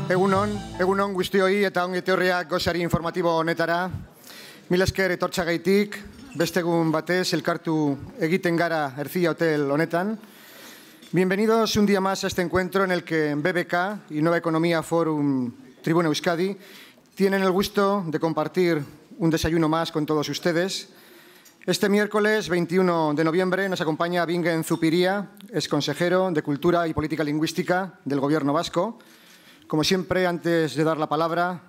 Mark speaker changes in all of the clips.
Speaker 1: Egunon guztioi eta ongi etorriak gosari informatibo honetara. Mila esker etortxagaitik, beste egun batez elkartu egiten gara Ercilla Hotel honetan. Bienvenidos un día más a este encuentro en el que BBK y Nueva Economía Forum Tribuna Euskadi tienen el gusto de compartir un desayuno más con todos ustedes. Este miércoles 21 de noviembre nos acompaña Bingen Zupiria, es consejero de Cultura y Política Lingüística del Gobierno vasco. Como siempre, antes de dar la palabra,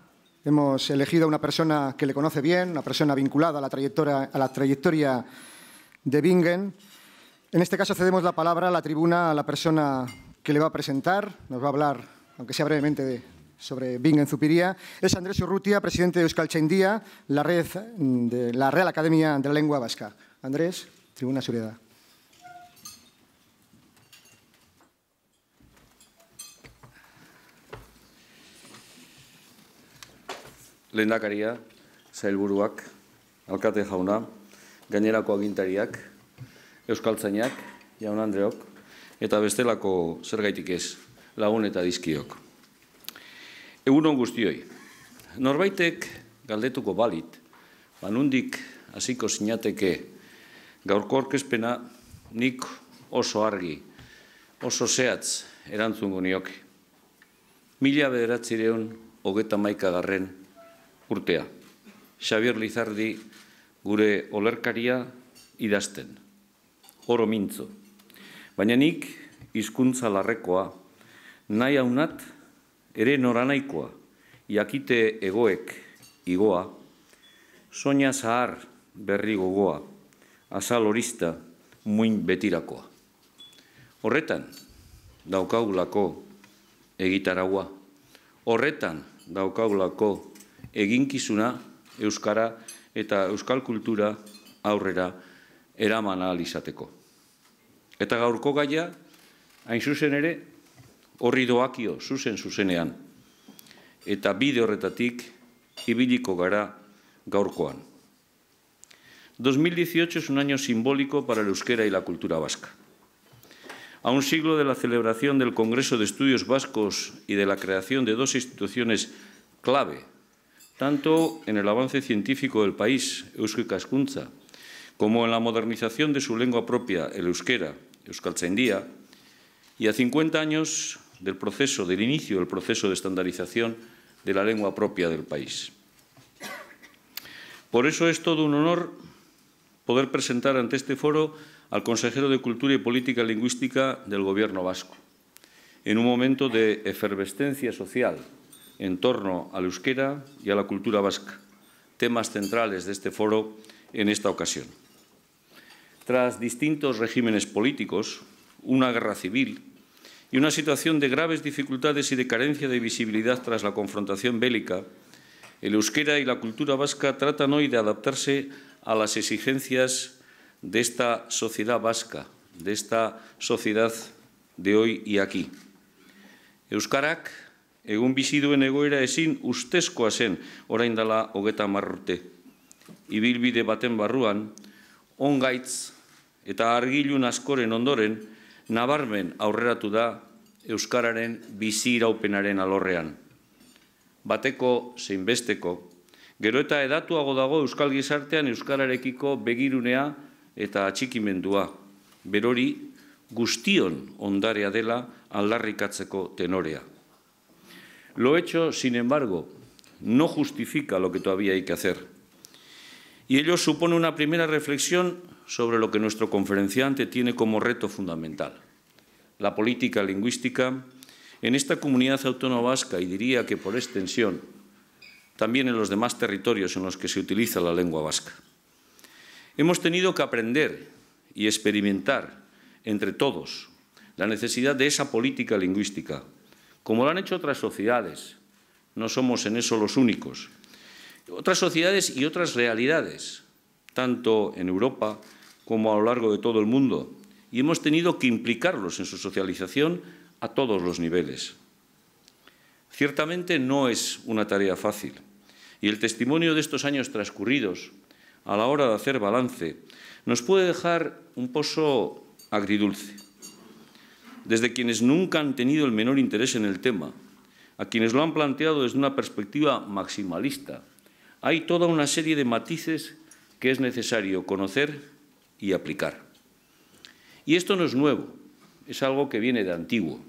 Speaker 1: hemos elegido a una persona que le conoce bien, una persona vinculada a la trayectoria de Bingen. En este caso cedemos la palabra a la tribuna a la persona que le va a presentar. Nos va a hablar, aunque sea brevemente, sobre Bingen Zupiria. Es Andrés Urrutia, presidente de Euskaltzaindia, la red de la Real Academia de la Lengua Vasca. Andrés, tribuna zurea.
Speaker 2: Lehendakaria, sailburuak, alkate jauna, gainerako agintariak, euskaltzainak, jaun Andreok, eta bestelako zergaitik ez, lagun eta dizkiok. Egunon guztioi, norbaitek galdetuko balit, nondik hasiko zinateke gaurko aurkezpena nik oso argi, oso zehatz erantzungo nioke. 1991 urtea, Xabier Lizardi gure olerkaria idazten, oro mintzo. Baina nik hizkuntza larrekoa, nahi haunat, ere noranaikoa, jakite egoek igoa, soina zahar berri gogoa, azal horista muin betirakoa. Horretan daukagulako egitaragua, horretan daukagulako eginkizuna euskara eta euskal kultura aurrera eraman ahal izateko. Eta gaurko gaia, hain zuzen ere, horri doakio zuzenean. Eta bide horretatik ibiliko gara gaurkoan. 2018 es un año simbólico para el euskera y la cultura vasca. A un siglo de la celebración del Congreso de Estudios Vascos y de la creación de dos instituciones clave, tanto en el avance científico del país, Eusko Ikaskuntza, como en la modernización de su lengua propia, el euskera, Euskaltzaindia, y a 50 años del inicio del proceso de estandarización de la lengua propia del país. Por eso es todo un honor poder presentar ante este foro al consejero de Cultura y Política Lingüística del Gobierno vasco, en un momento de efervescencia social en torno al euskera y a la cultura vasca, temas centrales de este foro en esta ocasión. Tras distintos regímenes políticos, una guerra civil y una situación de graves dificultades y de carencia de visibilidad tras la confrontación bélica, el euskera y la cultura vasca tratan hoy de adaptarse a las exigencias de esta sociedad vasca, de esta sociedad de hoy y aquí. Euskarak egun bizi duen egoera ezin ustezkoa zen orain dela 30 urte. Ibilbide baten barruan, ongaitz eta argilun askoren ondoren, nabarmen aurreratu da euskararen bizi iraupenaren alorrean. Bateko zein besteko, gero eta hedatuago dago euskal gizartean euskararekiko begirunea eta atxikimendua, berori guztion ondarea dela aldarrikatzeko tenorea. Lo hecho, sin embargo, no justifica lo que todavía hay que hacer. Y ello supone una primera reflexión sobre lo que nuestro conferenciante tiene como reto fundamental. La política lingüística en esta comunidad autónoma vasca, y diría que por extensión, también en los demás territorios en los que se utiliza la lengua vasca. Hemos tenido que aprender y experimentar entre todos la necesidad de esa política lingüística, como lo han hecho otras sociedades. No somos en eso los únicos. Otras sociedades y otras realidades, tanto en Europa como a lo largo de todo el mundo, y hemos tenido que implicarlos en su socialización a todos los niveles. Ciertamente no es una tarea fácil, y el testimonio de estos años transcurridos, a la hora de hacer balance, nos puede dejar un pozo agridulce. Desde quienes nunca han tenido el menor interés en el tema, a quienes lo han planteado desde una perspectiva maximalista. Hay toda una serie de matices que es necesario conocer y aplicar. Y esto no es nuevo, es algo que viene de antiguo.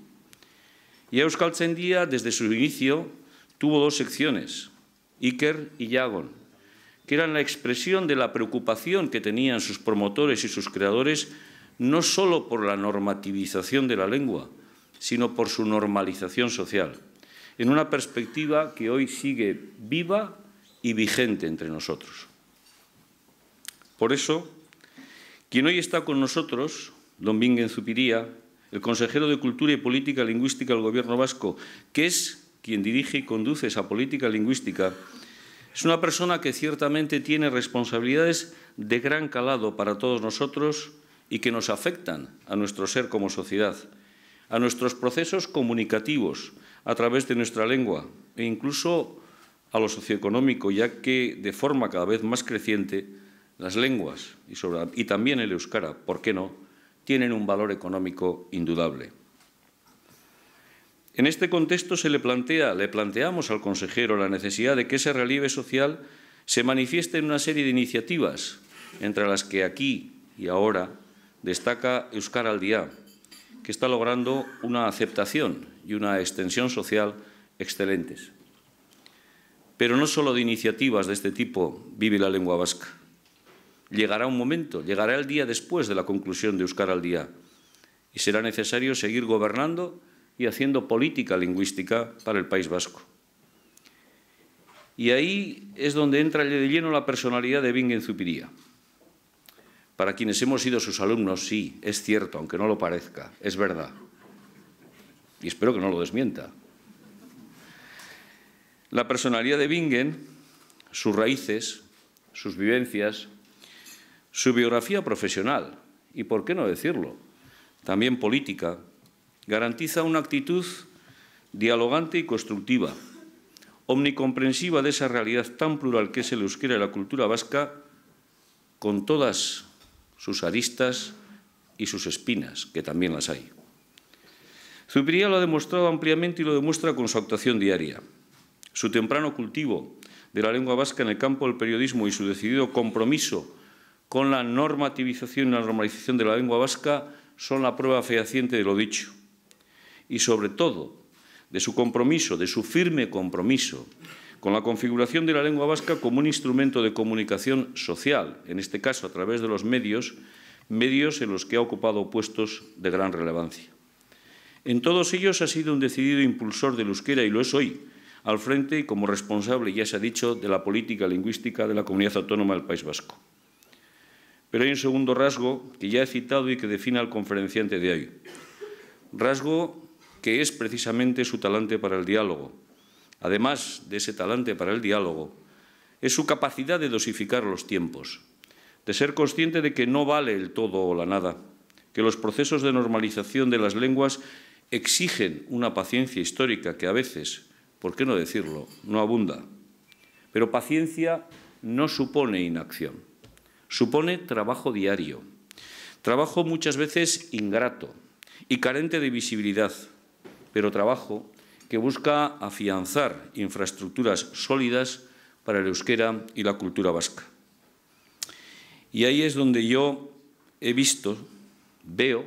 Speaker 2: Y Euskaltzaindia, desde su inicio, tuvo dos secciones, Iker y Yagon, que eran la expresión de la preocupación que tenían sus promotores y sus creadores, no solo por la normativización de la lengua, sino por su normalización social, en una perspectiva que hoy sigue viva y vigente entre nosotros. Por eso, quien hoy está con nosotros, don Bingen Zupiria, el consejero de Cultura y Política Lingüística del Gobierno vasco, que es quien dirige y conduce esa política lingüística, es una persona que ciertamente tiene responsabilidades de gran calado para todos nosotros y que nos afectan a nuestro ser como sociedad, a nuestros procesos comunicativos a través de nuestra lengua e incluso a lo socioeconómico, ya que de forma cada vez más creciente las lenguas y también el euskara, ¿por qué no?, tienen un valor económico indudable. En este contexto le planteamos al consejero la necesidad de que ese relieve social se manifieste en una serie de iniciativas, entre las que aquí y ahora destaca Euskaraldia, que está logrando una aceptación y una extensión social excelentes. Pero no solo de iniciativas de este tipo vive la lengua vasca. Llegará un momento, llegará el día después de la conclusión de Euskaraldia y será necesario seguir gobernando y haciendo política lingüística para el País Vasco. Y ahí es donde entra de lleno la personalidad de Bingen Zupiria. Para quienes hemos sido sus alumnos, sí, es cierto, aunque no lo parezca, es verdad. Y espero que no lo desmienta. La personalidad de Bingen, sus raíces, sus vivencias, su biografía profesional y, por qué no decirlo, también política, garantiza una actitud dialogante y constructiva, omnicomprensiva de esa realidad tan plural que es el euskera y la cultura vasca, con todas sus aristas y sus espinas, que también las hay. Zupiria lo ha demostrado ampliamente y lo demuestra con su actuación diaria. Su temprano cultivo de la lengua vasca en el campo del periodismo y su decidido compromiso con la normativización y la normalización de la lengua vasca son la prueba fehaciente de lo dicho. Y sobre todo, de su compromiso, de su firme compromiso con la configuración de la lengua vasca como un instrumento de comunicación social, en este caso a través de los medios en los que ha ocupado puestos de gran relevancia. En todos ellos ha sido un decidido impulsor del euskera y lo es hoy, al frente y como responsable, ya se ha dicho, de la política lingüística de la Comunidad Autónoma del País Vasco. Pero hay un segundo rasgo que ya he citado y que define al conferenciante de hoy. Rasgo que es precisamente su talante para el diálogo. Además de ese talante para el diálogo, es su capacidad de dosificar los tiempos, de ser consciente de que no vale el todo o la nada, que los procesos de normalización de las lenguas exigen una paciencia histórica que a veces, ¿por qué no decirlo?, no abunda. Pero paciencia no supone inacción, supone trabajo diario, trabajo muchas veces ingrato y carente de visibilidad, pero trabajo que busca afianzar infraestructuras sólidas para el euskera y la cultura vasca. Y ahí es donde yo he visto, veo,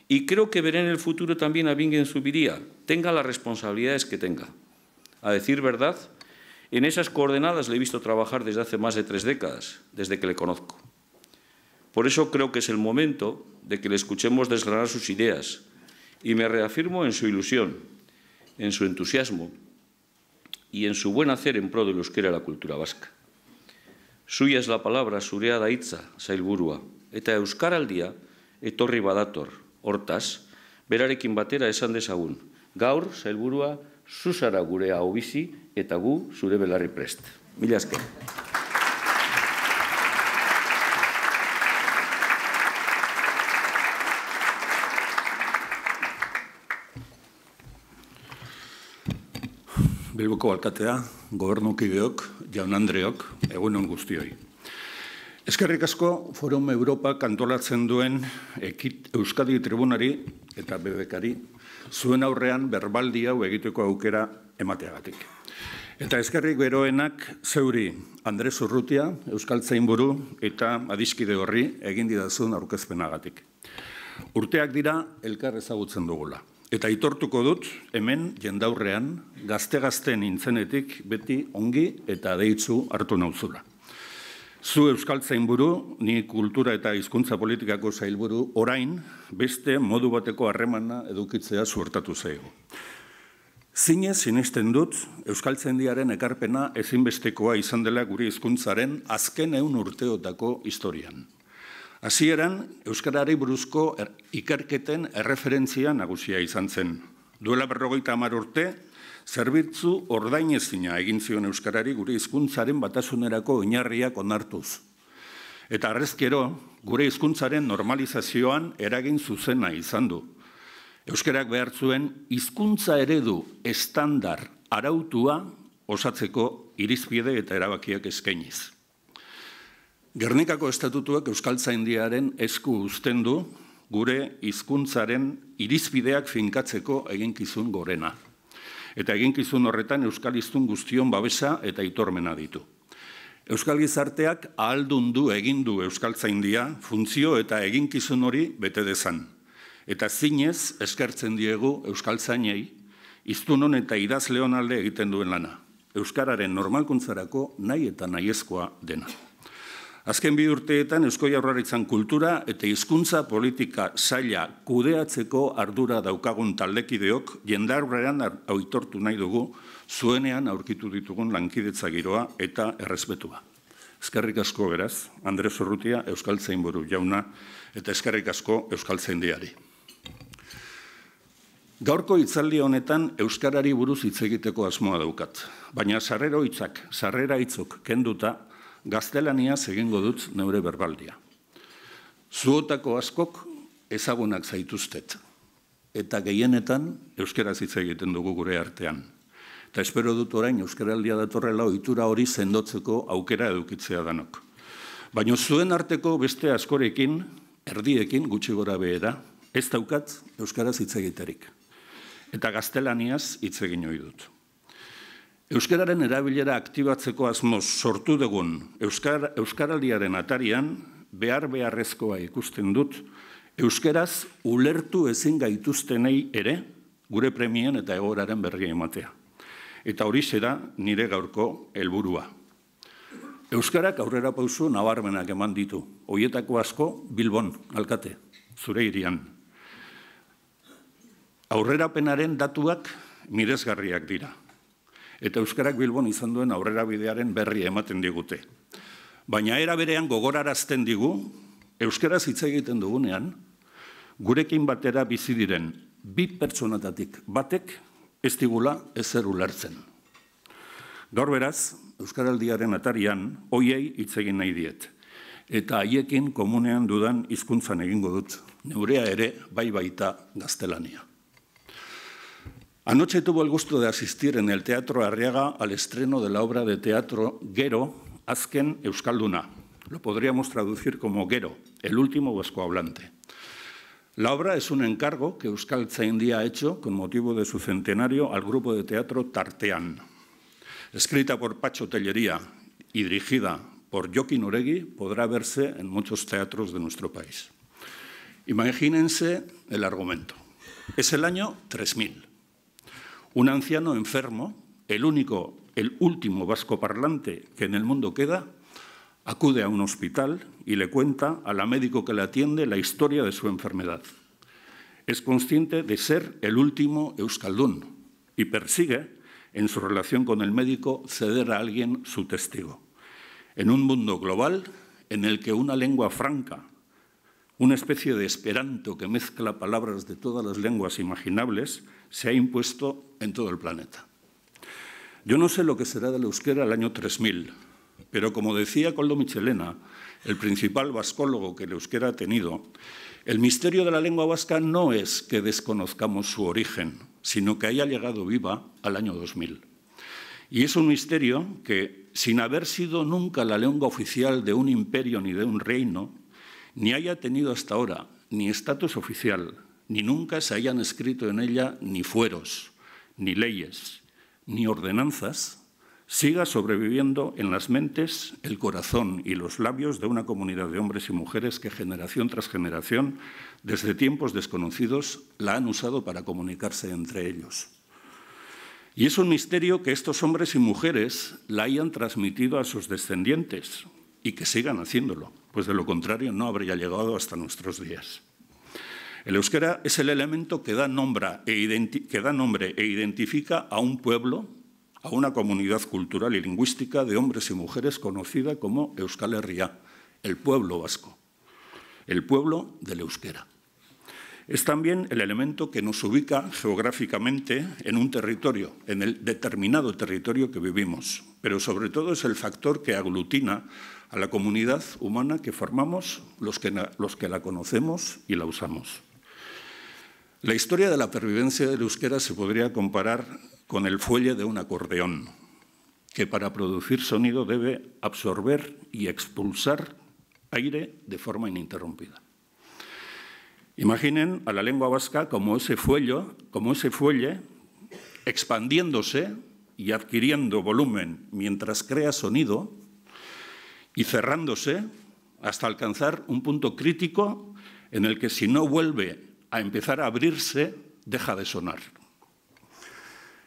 Speaker 2: y creo que veré en el futuro también a Bingen Zupiria, tenga las responsabilidades que tenga. A decir verdad, en esas coordenadas le he visto trabajar desde hace más de 3 décadas, desde que le conozco. Por eso creo que es el momento de que le escuchemos desgranar sus ideas y me reafirmo en su ilusión, en su entusiasmo y en su buen hacer en pro del euskera y la cultura vasca. Suya es la palabra, zurea da hitza, sailburua, eta euskaraldia etorri badator, hortaz, berarekin batera esan dezagun, gaur, sailburua, zu zara gure hau bizi eta gu zure belarri prest. Mila esker.
Speaker 3: Bilboko alkatea, gobernukideok, jaun-andreok, egun on guztioi. Eskerrik asko Forum Europa antolatzen duen Euskadi Tribunari eta BBKari zuen aurrean berbaldi hau egiteko aukera emateagatik. Eta eskerrik beroenak zeuri Andres Urrutia, Euskaltzainburu eta adiskide horri egin didazun aurkezpenagatik. Urteak dira elkar ezagutzen dugula. Eta aitortuko dut hemen jendaurrean gazte-gazte nintzenetik beti ongi eta deitzu hartu nauzula. Zu Euskaltzainburu, ni kultura eta hizkuntza politikako sailburu orain beste modu bateko harremana edukitzea suertatu zaigu. Zinez sinesten dut Euskaltzaindiaren ekarpena ezinbestekoa izan dela gure hizkuntzaren azken 100 urteotako historian. Hasieran euskarari buruzko ikerketen erreferentzia nagusia izan zen. Duela 50 urte, zerbitzu ordainezina egin zion euskarari gure hizkuntzaren batasunerako oinarriak onartuz. Eta harrezkero, gure hizkuntzaren normalizazioan eragin zuzena izan du. Euskarak behar zuen hizkuntza eredu estandar arautua osatzeko irizpide eta erabakiak eskainiz. Gernikako estatutuak Euskaltzaindiaren esku uzten du gure hizkuntzaren irizpideak finkatzeko eginkizun gorena. Eta eginkizun horretan euskaliztun guztion babesa eta aitormena ditu. Euskal gizarteak ahaldundu egin du Euskaltzaindia funtzio eta eginkizun hori bete dezan. Eta zinez eskertzen diegu Euskaltzainei hiztunon eta idazleon alde egiten duen lana. Euskararen normalkuntzarako nahi eta nahiezkoa dena. Azken 2 urteetan Eusko Jaurlaritzan kultura eta hizkuntza politika saila kudeatzeko ardura daukagun taldekideok jendaurrean aitortu nahi dugu zuenean aurkitu ditugun lankidetza giroa eta errespetua. Eskerrik asko beraz, Andres Urrutia, Euskaltzainburu jauna, eta eskerrik asko Euskaltzaindiari. Gaurko hitzaldi honetan euskarari buruz hitz egiteko asmoa daukat, baina sarrera hitzok kenduta gaztelaniaz egingo dut neure berbaldia. Zuotako askok ezagunak zaituztet, eta gehienetan euskaraz hitz egiten dugu gure artean. Eta espero dut orain euskaraldia datorrela ohitura hori sendotzeko aukera edukitzea danok. Baina zuen arteko beste askorekin, erdiekin gutxi gora behera, ez daukat euskaraz hitz egiterik. Eta gaztelaniaz hitz egin ohi dut. Euskararen erabilera aktibatzeko asmoz sortu dugun euskaraldiaren atarian beharrezkoa ikusten dut euskaraz ulertu ezin gaituztenei ere gure premien eta egoeraren berri ematea. Eta horixe da nire gaurko helburua. Euskarak aurrera pauso nabarmenak eman ditu. Horietako asko Bilbon, alkate, zure hirian. Aurrerapenaren datuak miresgarriak dira. Eta euskarak Bilbon izan duen aurrerabidearen berri ematen digute. Baina era berean gogorarazten digu, euskaraz hitz egiten dugunean, gurekin batera bizi diren 2 pertsonatatik batek ez digula ezer ulertzen. Gaur beraz, euskaraldiaren atarian hoiei hitz egin nahi diet. Eta haiekin komunean dudan hizkuntzan egingo dut. Neurea ere bai baita gaztelania. Anoche tuvo el gusto de asistir en el Teatro Arriaga al estreno de la obra de teatro Gero, Azken Euskalduna. Lo podríamos traducir como Gero, el último vascohablante. La obra es un encargo que Euskaltzaindia ha hecho con motivo de su centenario al grupo de teatro Tartean. Escrita por Pacho Tellería y dirigida por Jokin Oregui, podrá verse en muchos teatros de nuestro país. Imagínense el argumento. Es el año 3000. Un anciano enfermo, el último vascoparlante que en el mundo queda, acude a un hospital y le cuenta a la médico que le atiende la historia de su enfermedad. Es consciente de ser el último euskaldún y persigue, en su relación con el médico, ceder a alguien su testigo. En un mundo global en el que una lengua franca, una especie de esperanto que mezcla palabras de todas las lenguas imaginables, se ha impuesto en todo el planeta. Yo no sé lo que será del euskera el año 3000, pero como decía Koldo Michelena, el principal vascólogo que el euskera ha tenido, el misterio de la lengua vasca no es que desconozcamos su origen, sino que haya llegado viva al año 2000. Y es un misterio que, sin haber sido nunca la lengua oficial de un imperio ni de un reino, ni haya tenido hasta ahora ni estatus oficial, ni nunca se hayan escrito en ella ni fueros, ni leyes, ni ordenanzas, siga sobreviviendo en las mentes, el corazón y los labios de una comunidad de hombres y mujeres que generación tras generación, desde tiempos desconocidos, la han usado para comunicarse entre ellos. Y es un misterio que estos hombres y mujeres la hayan transmitido a sus descendientes y que sigan haciéndolo, pues de lo contrario no habría llegado hasta nuestros días. El euskera es el elemento que da nombre e identifica a un pueblo, a una comunidad cultural y lingüística de hombres y mujeres conocida como Euskal Herria, el pueblo vasco, el pueblo del euskera. Es también el elemento que nos ubica geográficamente en un territorio, en el determinado territorio que vivimos, pero sobre todo es el factor que aglutina a la comunidad humana que formamos los que la conocemos y la usamos. La historia de la pervivencia del euskera se podría comparar con el fuelle de un acordeón, que para producir sonido debe absorber y expulsar aire de forma ininterrumpida. Imaginen a la lengua vasca como ese fuelle expandiéndose y adquiriendo volumen mientras crea sonido y cerrándose hasta alcanzar un punto crítico en el que si no vuelve a empezar a abrirse, deja de sonar.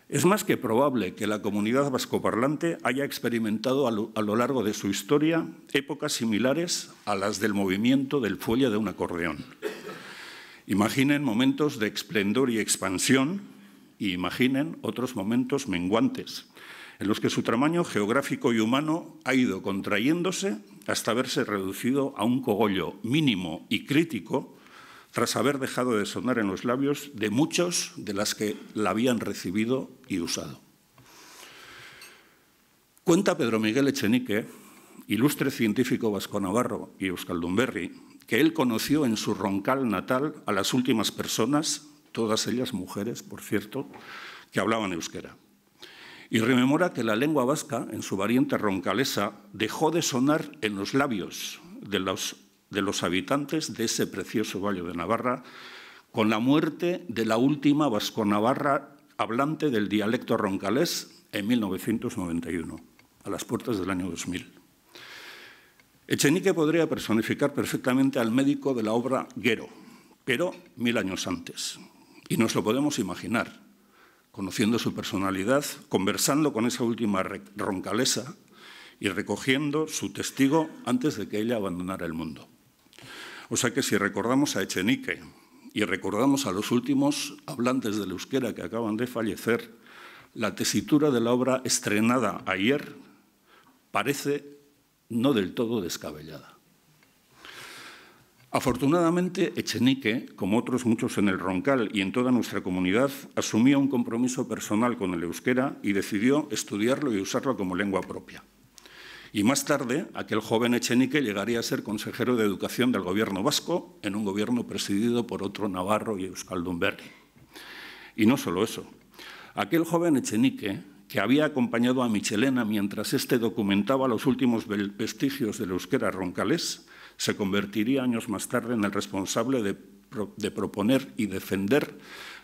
Speaker 3: Es más que probable que la comunidad vascoparlante haya experimentado a lo largo de su historia épocas similares a las del movimiento del fuelle de un acordeón. Imaginen momentos de esplendor y expansión y imaginen otros momentos menguantes, en los que su tamaño geográfico y humano ha ido contrayéndose hasta verse reducido a un cogollo mínimo y crítico tras haber dejado de sonar en los labios de muchos de las que la habían recibido y usado. Cuenta Pedro Miguel Echenique, ilustre científico vasco-navarro y euskaldunberri, que él conoció en su Roncal natal a las últimas personas, todas ellas mujeres, por cierto, que hablaban euskera. Y rememora que la lengua vasca, en su variante roncalesa, dejó de sonar en los labios de los habitantes de ese precioso Valle de Navarra con la muerte de la última vasco-navarra hablante del dialecto roncalés en 1991, a las puertas del año 2000. Echenique podría personificar perfectamente al médico de la obra Gero, pero 1000 años antes. Y nos lo podemos imaginar, conociendo su personalidad, conversando con esa última roncalesa y recogiendo su testigo antes de que ella abandonara el mundo. O sea que si recordamos a Echenique y recordamos a los últimos hablantes del euskera que acaban de fallecer, la tesitura de la obra estrenada ayer parece no del todo descabellada. Afortunadamente, Echenique, como otros muchos en el Roncal y en toda nuestra comunidad, asumía un compromiso personal con el euskera y decidió estudiarlo y usarlo como lengua propia. Y más tarde, aquel joven Echenique llegaría a ser consejero de Educación del gobierno vasco en un gobierno presidido por otro navarro y euskaldunberri. Y no solo eso. Aquel joven Echenique, que había acompañado a Michelena mientras éste documentaba los últimos vestigios del euskera roncalés, se convertiría años más tarde en el responsable de proponer y defender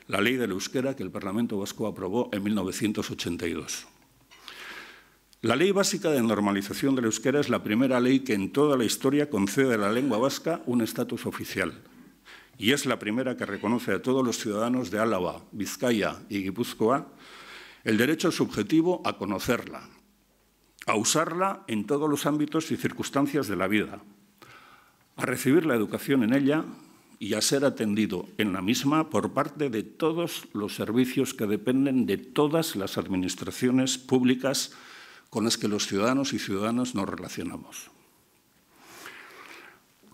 Speaker 3: la ley del euskera que el Parlamento Vasco aprobó en 1982. La Ley Básica de Normalización del Euskera es la primera ley que en toda la historia concede a la lengua vasca un estatus oficial y es la primera que reconoce a todos los ciudadanos de Álava, Vizcaya y Guipúzcoa el derecho subjetivo a conocerla, a usarla en todos los ámbitos y circunstancias de la vida, a recibir la educación en ella y a ser atendido en la misma por parte de todos los servicios que dependen de todas las administraciones públicas con las que los ciudadanos y ciudadanas nos relacionamos.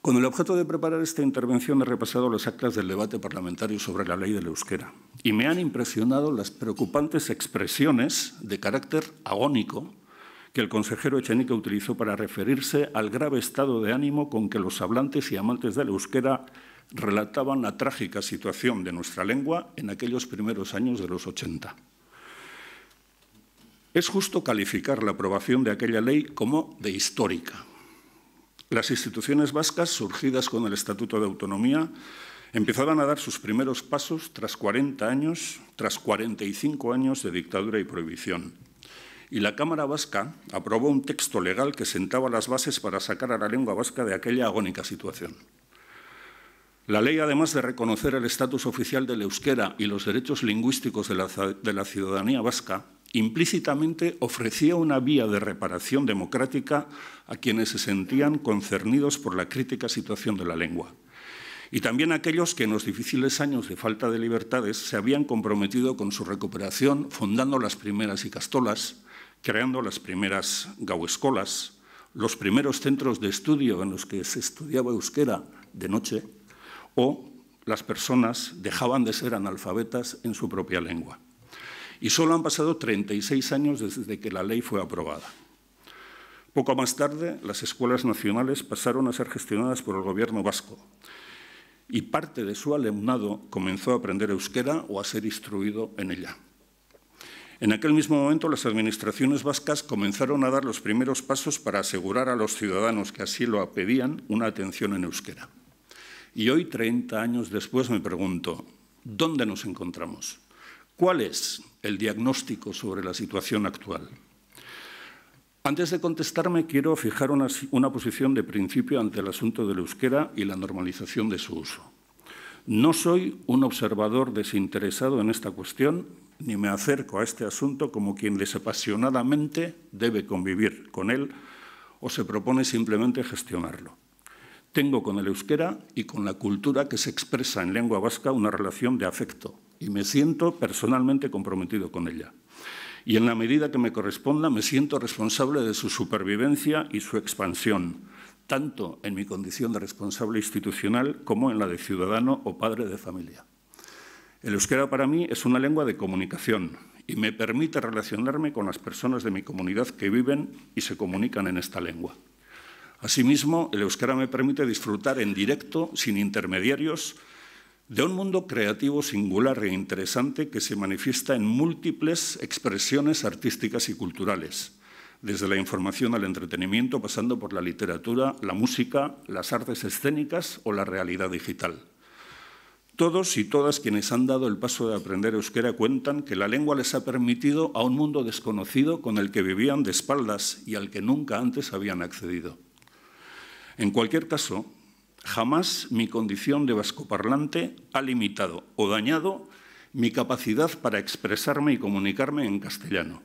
Speaker 3: Con el objeto de preparar esta intervención he repasado las actas del debate parlamentario sobre la ley del euskera y me han impresionado las preocupantes expresiones de carácter agónico que el consejero Echenique utilizó para referirse al grave estado de ánimo con que los hablantes y amantes del euskera relataban la trágica situación de nuestra lengua en aquellos primeros años de los 80. Es justo calificar la aprobación de aquella ley como de histórica. Las instituciones vascas, surgidas con el Estatuto de Autonomía, empezaban a dar sus primeros pasos tras 45 años de dictadura y prohibición. Y la Cámara Vasca aprobó un texto legal que sentaba las bases para sacar a la lengua vasca de aquella agónica situación. La ley, además de reconocer el estatus oficial del euskera y los derechos lingüísticos de la ciudadanía vasca, implícitamente ofrecía una vía de reparación democrática a quienes se sentían concernidos por la crítica situación de la lengua. Y también a aquellos que en los difíciles años de falta de libertades se habían comprometido con su recuperación, fundando las primeras ikastolas, creando las primeras gaueskolas, los primeros centros de estudio en los que se estudiaba euskera de noche, o las personas dejaban de ser analfabetas en su propia lengua. Y solo han pasado 36 años desde que la ley fue aprobada. Poco más tarde, las escuelas nacionales pasaron a ser gestionadas por el Gobierno vasco y parte de su alumnado comenzó a aprender euskera o a ser instruido en ella. En aquel mismo momento, las administraciones vascas comenzaron a dar los primeros pasos para asegurar a los ciudadanos que así lo pedían una atención en euskera. Y hoy, 30 años después, me pregunto, ¿dónde nos encontramos? ¿Cuál es el diagnóstico sobre la situación actual? Antes de contestarme, quiero fijar una posición de principio ante el asunto del euskera y la normalización de su uso. No soy un observador desinteresado en esta cuestión, ni me acerco a este asunto como quien desapasionadamente debe convivir con él o se propone simplemente gestionarlo. Tengo con el euskera y con la cultura que se expresa en lengua vasca una relación de afecto y me siento personalmente comprometido con ella. Y en la medida que me corresponda, me siento responsable de su supervivencia y su expansión, tanto en mi condición de responsable institucional como en la de ciudadano o padre de familia. El euskera para mí es una lengua de comunicación y me permite relacionarme con las personas de mi comunidad que viven y se comunican en esta lengua. Asimismo, el euskera me permite disfrutar en directo, sin intermediarios, de un mundo creativo singular e interesante que se manifiesta en múltiples expresiones artísticas y culturales, desde la información al entretenimiento, pasando por la literatura, la música, las artes escénicas o la realidad digital. Todos y todas quienes han dado el paso de aprender euskera cuentan que la lengua les ha permitido a un mundo desconocido con el que vivían de espaldas y al que nunca antes habían accedido. En cualquier caso, jamás mi condición de vascoparlante ha limitado o dañado mi capacidad para expresarme y comunicarme en castellano,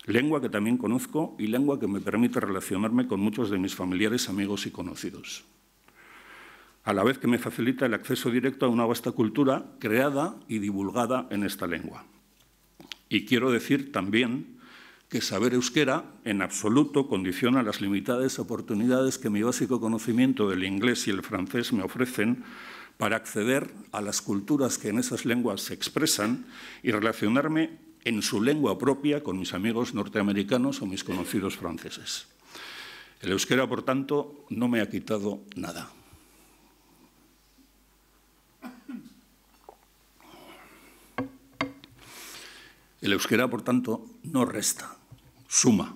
Speaker 3: lengua que también conozco y lengua que me permite relacionarme con muchos de mis familiares, amigos y conocidos, a la vez que me facilita el acceso directo a una vasta cultura creada y divulgada en esta lengua. Y quiero decir también que saber euskera en absoluto condiciona las limitadas oportunidades que mi básico conocimiento del inglés y el francés me ofrecen para acceder a las culturas que en esas lenguas se expresan y relacionarme en su lengua propia con mis amigos norteamericanos o mis conocidos franceses. El euskera, por tanto, no me ha quitado nada. El euskera, por tanto, no resta, suma.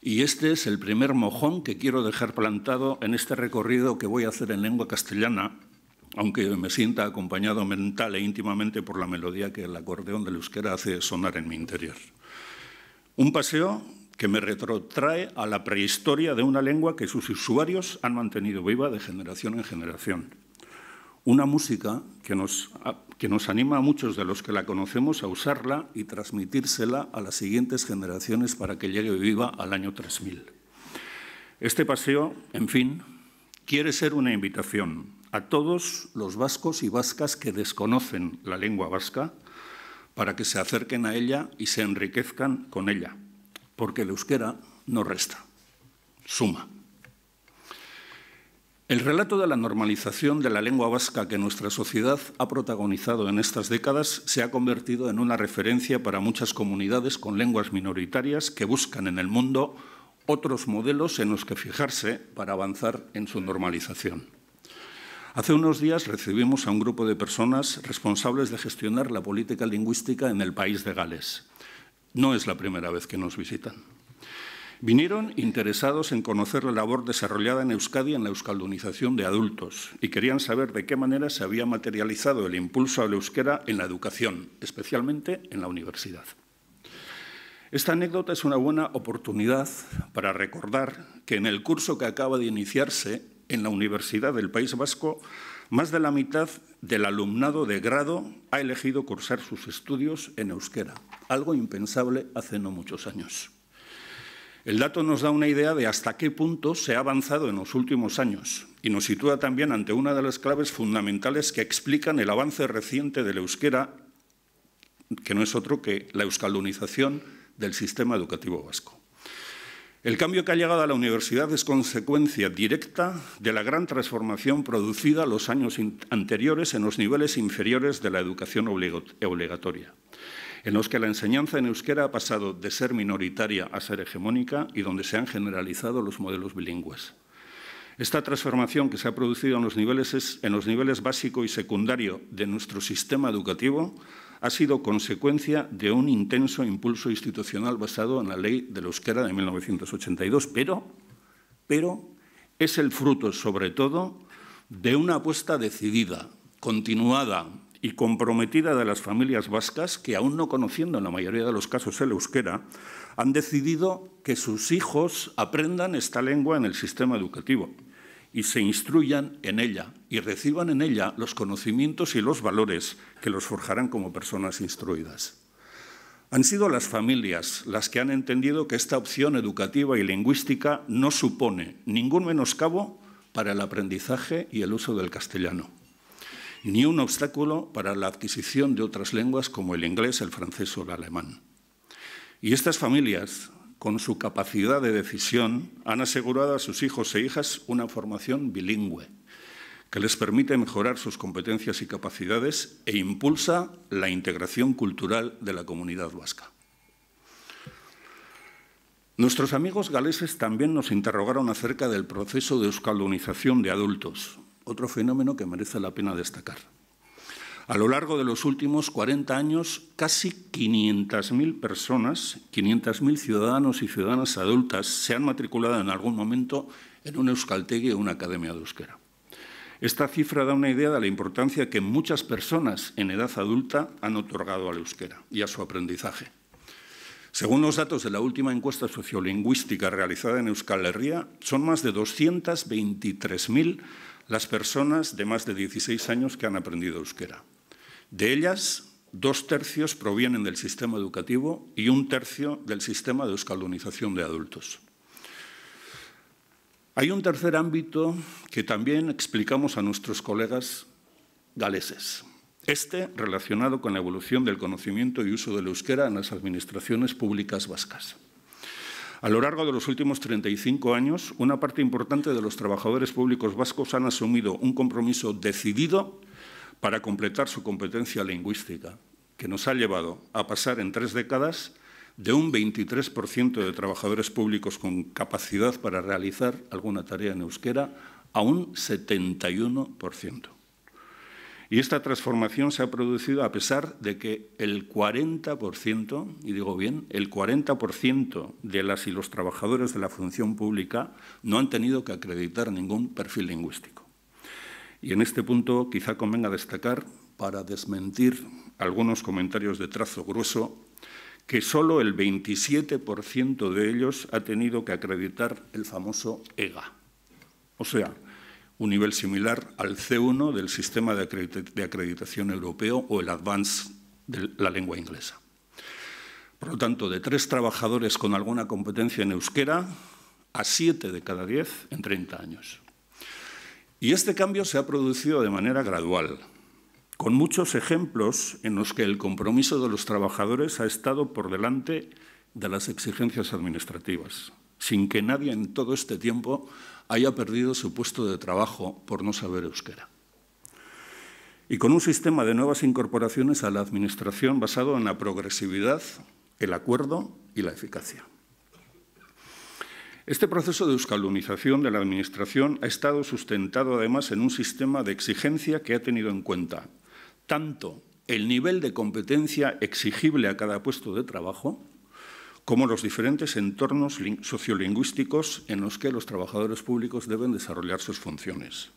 Speaker 3: Y este es el primer mojón que quiero dejar plantado en este recorrido que voy a hacer en lengua castellana, aunque me sienta acompañado mental e íntimamente por la melodía que el acordeón del euskera hace sonar en mi interior. Un paseo que me retrotrae a la prehistoria de una lengua que sus usuarios han mantenido viva de generación en generación. Una música que nos anima a muchos de los que la conocemos a usarla y transmitírsela a las siguientes generaciones para que llegue viva al año 3000. Este paseo, en fin, quiere ser una invitación a todos los vascos y vascas que desconocen la lengua vasca para que se acerquen a ella y se enriquezcan con ella, porque el euskera no resta, suma. El relato de la normalización de la lengua vasca que nuestra sociedad ha protagonizado en estas décadas se ha convertido en una referencia para muchas comunidades con lenguas minoritarias que buscan en el mundo otros modelos en los que fijarse para avanzar en su normalización. Hace unos días recibimos a un grupo de personas responsables de gestionar la política lingüística en el país de Gales. no es la primera vez que nos visitan. Vinieron interesados en conocer la labor desarrollada en Euskadi en la euskaldunización de adultos y querían saber de qué manera se había materializado el impulso al euskera en la educación, especialmente en la universidad. Esta anécdota es una buena oportunidad para recordar que en el curso que acaba de iniciarse en la Universidad del País Vasco, más de la mitad del alumnado de grado ha elegido cursar sus estudios en euskera, algo impensable hace no muchos años. El dato nos da una idea de hasta qué punto se ha avanzado en los últimos años y nos sitúa también ante una de las claves fundamentales que explican el avance reciente del euskera, que no es otro que la euskaldunización del sistema educativo vasco. El cambio que ha llegado a la universidad es consecuencia directa de la gran transformación producida los años anteriores en los niveles inferiores de la educación obligatoria, en los que la enseñanza en euskera ha pasado de ser minoritaria a ser hegemónica y donde se han generalizado los modelos bilingües. Esta transformación que se ha producido en los niveles básico y secundario de nuestro sistema educativo ha sido consecuencia de un intenso impulso institucional basado en la Ley del Euskera de 1982, pero es el fruto, sobre todo, de una apuesta decidida, continuada y comprometida de las familias vascas que, aún no conociendo en la mayoría de los casos el euskera, han decidido que sus hijos aprendan esta lengua en el sistema educativo y se instruyan en ella y reciban en ella los conocimientos y los valores que los forjarán como personas instruidas. Han sido las familias las que han entendido que esta opción educativa y lingüística no supone ningún menoscabo para el aprendizaje y el uso del castellano, ni un obstáculo para la adquisición de otras lenguas como el inglés, el francés o el alemán. Y estas familias, con su capacidad de decisión, han asegurado a sus hijos e hijas una formación bilingüe que les permite mejorar sus competencias y capacidades e impulsa la integración cultural de la comunidad vasca. Nuestros amigos galeses también nos interrogaron acerca del proceso de euskaldunización de adultos, otro fenómeno que merece la pena destacar. A lo largo de los últimos 40 años, casi 500.000 personas, 500.000 ciudadanos y ciudadanas adultas se han matriculado en algún momento en un euskaltegi o una academia de euskera. Esta cifra da una idea de la importancia que muchas personas en edad adulta han otorgado al euskera y a su aprendizaje. Según los datos de la última encuesta sociolingüística realizada en Euskal Herria, son más de 223.000 las personas de más de 16 años que han aprendido euskera. De ellas, 2/3 provienen del sistema educativo y 1/3 del sistema de euskaldunización de adultos. Hay un tercer ámbito que también explicamos a nuestros colegas galeses, relacionado con la evolución del conocimiento y uso del euskera en las administraciones públicas vascas. A lo largo de los últimos 35 años, una parte importante de los trabajadores públicos vascos han asumido un compromiso decidido para completar su competencia lingüística, que nos ha llevado a pasar en 3 décadas de un 23% de trabajadores públicos con capacidad para realizar alguna tarea en euskera a un 71%. Y esta transformación se ha producido a pesar de que el 40%, y digo bien, el 40% de las y los trabajadores de la función pública no han tenido que acreditar ningún perfil lingüístico. Y en este punto quizá convenga destacar, para desmentir algunos comentarios de trazo grueso, que solo el 27% de ellos ha tenido que acreditar el famoso EGA, o sea, un nivel similar al C1 del sistema de acreditación europeo o el Advanced de la lengua inglesa. Por lo tanto, de 3 trabajadores con alguna competencia en euskera, a 7 de cada 10 en 30 años. Y este cambio se ha producido de manera gradual, con muchos ejemplos en los que el compromiso de los trabajadores ha estado por delante de las exigencias administrativas, sin que nadie en todo este tiempo haya perdido su puesto de trabajo por no saber euskera. Y con un sistema de nuevas incorporaciones a la Administración basado en la progresividad, el acuerdo y la eficacia. Este proceso de euskaldunización de la Administración ha estado sustentado además en un sistema de exigencia que ha tenido en cuenta tanto el nivel de competencia exigible a cada puesto de trabajo como los diferentes entornos sociolingüísticos en los que los trabajadores públicos deben desarrollar sus funciones.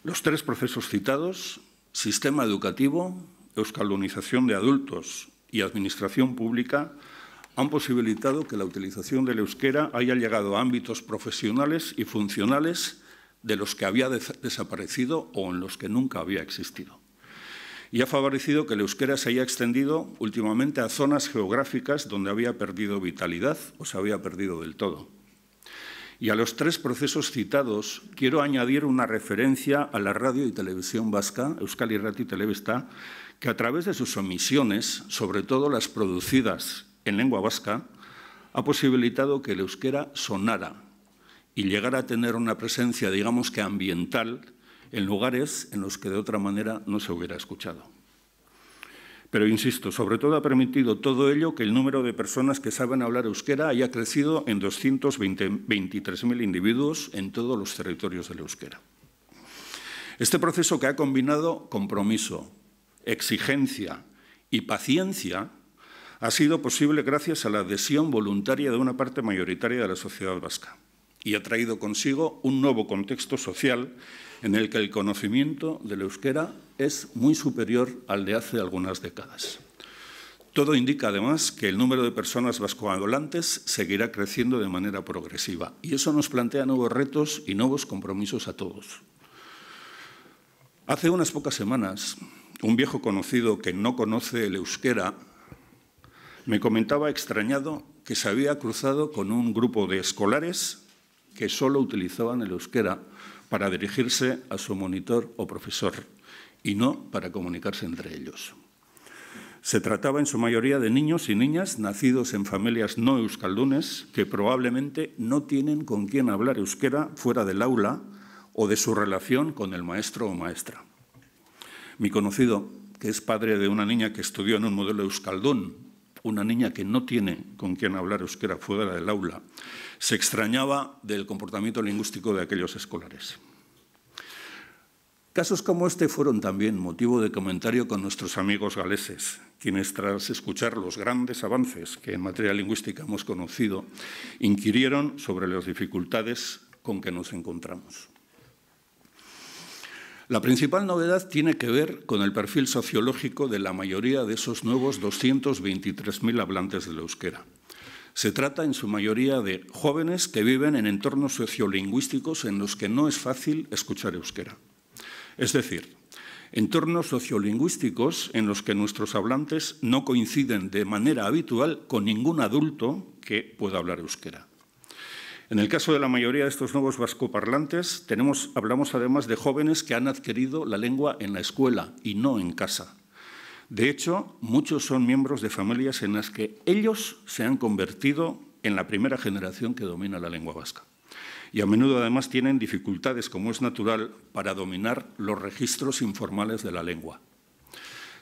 Speaker 3: Los tres procesos citados, sistema educativo, euskaldunización de adultos y administración pública, han posibilitado que la utilización del euskera haya llegado a ámbitos profesionales y funcionales de los que había desaparecido o en los que nunca había existido. Y ha favorecido que el euskera se haya extendido últimamente a zonas geográficas donde había perdido vitalidad o se había perdido del todo. Y a los tres procesos citados quiero añadir una referencia a la radio y televisión vasca, Euskal Irrati y Telebista, que a través de sus emisiones, sobre todo las producidas en lengua vasca, ha posibilitado que el euskera sonara y llegara a tener una presencia, digamos que ambiental, en lugares en los que de otra manera no se hubiera escuchado. Pero insisto, sobre todo ha permitido todo ello que el número de personas que saben hablar euskera haya crecido en 223.000 individuos en todos los territorios del euskera. Este proceso, que ha combinado compromiso, exigencia y paciencia, ha sido posible gracias a la adhesión voluntaria de una parte mayoritaria de la sociedad vasca y ha traído consigo un nuevo contexto social en el que el conocimiento del euskera es muy superior al de hace algunas décadas. Todo indica, además, que el número de personas vascohablantes seguirá creciendo de manera progresiva y eso nos plantea nuevos retos y nuevos compromisos a todos. Hace unas pocas semanas, un viejo conocido que no conoce el euskera me comentaba extrañado que se había cruzado con un grupo de escolares que solo utilizaban el euskera para dirigirse a su monitor o profesor y no para comunicarse entre ellos. Se trataba en su mayoría de niños y niñas nacidos en familias no euskaldunes que probablemente no tienen con quién hablar euskera fuera del aula o de su relación con el maestro o maestra. Mi conocido, que es padre de una niña que estudió en un modelo euskaldún, una niña que no tiene con quién hablar euskera fuera del aula, se extrañaba del comportamiento lingüístico de aquellos escolares. Casos como este fueron también motivo de comentario con nuestros amigos galeses, quienes, tras escuchar los grandes avances que en materia lingüística hemos conocido, inquirieron sobre las dificultades con que nos encontramos. La principal novedad tiene que ver con el perfil sociológico de la mayoría de esos nuevos 223.000 hablantes del euskera. Se trata en su mayoría de jóvenes que viven en entornos sociolingüísticos en los que no es fácil escuchar euskera. Es decir, entornos sociolingüísticos en los que nuestros hablantes no coinciden de manera habitual con ningún adulto que pueda hablar euskera. En el caso de la mayoría de estos nuevos vascoparlantes, hablamos además de jóvenes que han adquirido la lengua en la escuela y no en casa. De hecho, muchos son miembros de familias en las que ellos se han convertido en la primera generación que domina la lengua vasca. Y a menudo además tienen dificultades, como es natural, para dominar los registros informales de la lengua.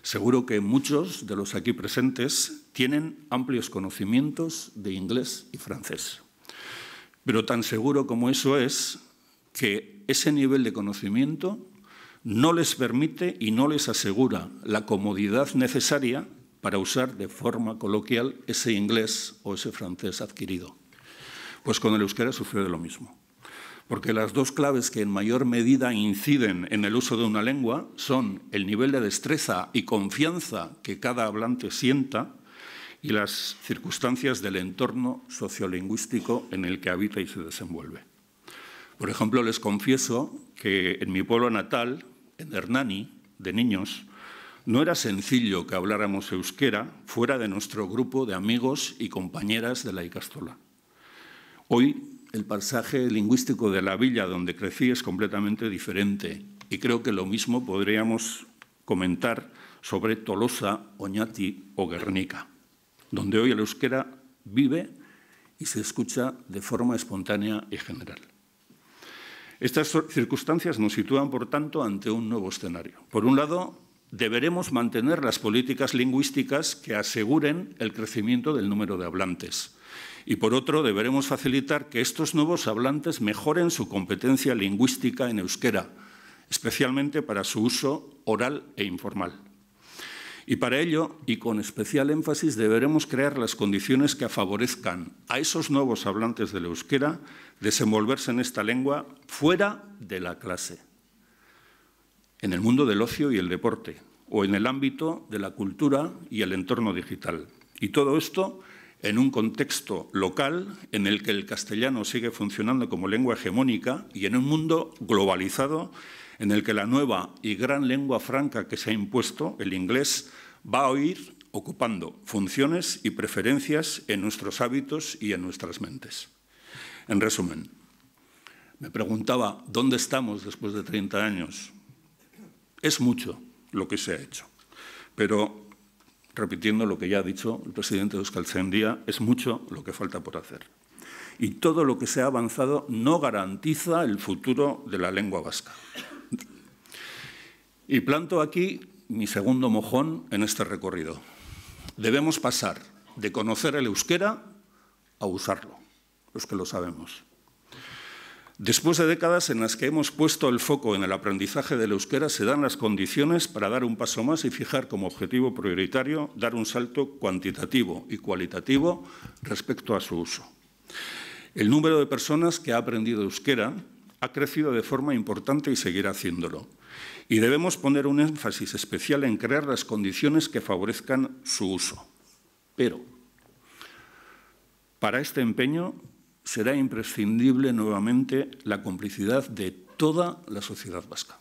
Speaker 3: Seguro que muchos de los aquí presentes tienen amplios conocimientos de inglés y francés. Pero tan seguro como eso es que ese nivel de conocimiento no les permite y no les asegura la comodidad necesaria para usar de forma coloquial ese inglés o ese francés adquirido. Pues con el euskera sucede lo mismo. Porque las dos claves que en mayor medida inciden en el uso de una lengua son el nivel de destreza y confianza que cada hablante sienta y las circunstancias del entorno sociolingüístico en el que habita y se desenvuelve. Por ejemplo, les confieso que en mi pueblo natal, en Hernani, de niños, no era sencillo que habláramos euskera fuera de nuestro grupo de amigos y compañeras de la ikastola. Hoy, el paisaje lingüístico de la villa donde crecí es completamente diferente y creo que lo mismo podríamos comentar sobre Tolosa, Oñati o Guernica, donde hoy el euskera vive y se escucha de forma espontánea y general. Estas circunstancias nos sitúan, por tanto, ante un nuevo escenario. Por un lado, deberemos mantener las políticas lingüísticas que aseguren el crecimiento del número de hablantes. Y, por otro, deberemos facilitar que estos nuevos hablantes mejoren su competencia lingüística en euskera, especialmente para su uso oral e informal. Y para ello, y con especial énfasis, deberemos crear las condiciones que favorezcan a esos nuevos hablantes del euskera desenvolverse en esta lengua fuera de la clase, en el mundo del ocio y el deporte, o en el ámbito de la cultura y el entorno digital. Y todo esto en un contexto local en el que el castellano sigue funcionando como lengua hegemónica y en un mundo globalizado en el que la nueva y gran lengua franca que se ha impuesto, el inglés, va a ir ocupando funciones y preferencias en nuestros hábitos y en nuestras mentes. En resumen, me preguntaba, ¿dónde estamos después de 30 años? Es mucho lo que se ha hecho, pero, repitiendo lo que ya ha dicho el presidente de Euskaltzaindia, es mucho lo que falta por hacer. Y todo lo que se ha avanzado no garantiza el futuro de la lengua vasca. Y planto aquí mi segundo mojón en este recorrido. Debemos pasar de conocer el euskera a usarlo, los que lo sabemos. Después de décadas en las que hemos puesto el foco en el aprendizaje del euskera, se dan las condiciones para dar un paso más y fijar como objetivo prioritario dar un salto cuantitativo y cualitativo respecto a su uso. El número de personas que ha aprendido euskera ha crecido de forma importante y seguirá haciéndolo. Y debemos poner un énfasis especial en crear las condiciones que favorezcan su uso. Pero, para este empeño, será imprescindible nuevamente la complicidad de toda la sociedad vasca.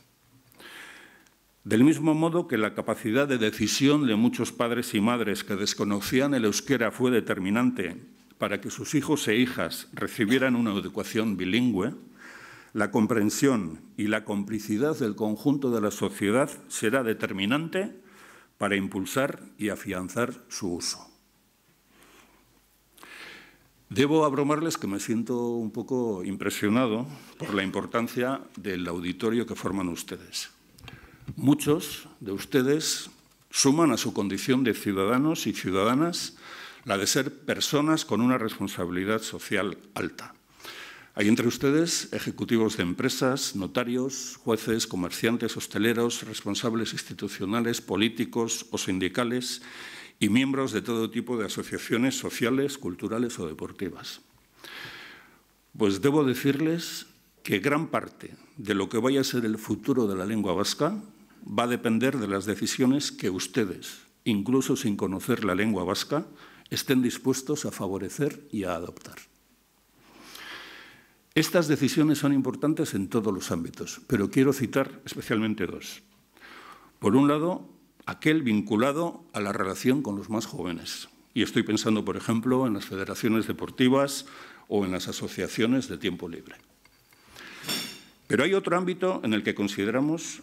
Speaker 3: Del mismo modo que la capacidad de decisión de muchos padres y madres que desconocían el euskera fue determinante para que sus hijos e hijas recibieran una educación bilingüe, la comprensión y la complicidad del conjunto de la sociedad será determinante para impulsar y afianzar su uso. Debo abromarles que me siento un poco impresionado por la importancia del auditorio que forman ustedes. Muchos de ustedes suman a su condición de ciudadanos y ciudadanas la de ser personas con una responsabilidad social alta. Hay entre ustedes ejecutivos de empresas, notarios, jueces, comerciantes, hosteleros, responsables institucionales, políticos o sindicales y miembros de todo tipo de asociaciones sociales, culturales o deportivas. Pues debo decirles que gran parte de lo que vaya a ser el futuro de la lengua vasca va a depender de las decisiones que ustedes, incluso sin conocer la lengua vasca, estén dispuestos a favorecer y a adoptar. Estas decisiones son importantes en todos los ámbitos, pero quiero citar especialmente dos. Por un lado, aquel vinculado a la relación con los más jóvenes. Y estoy pensando, por ejemplo, en las federaciones deportivas o en las asociaciones de tiempo libre. Pero hay otro ámbito en el que consideramos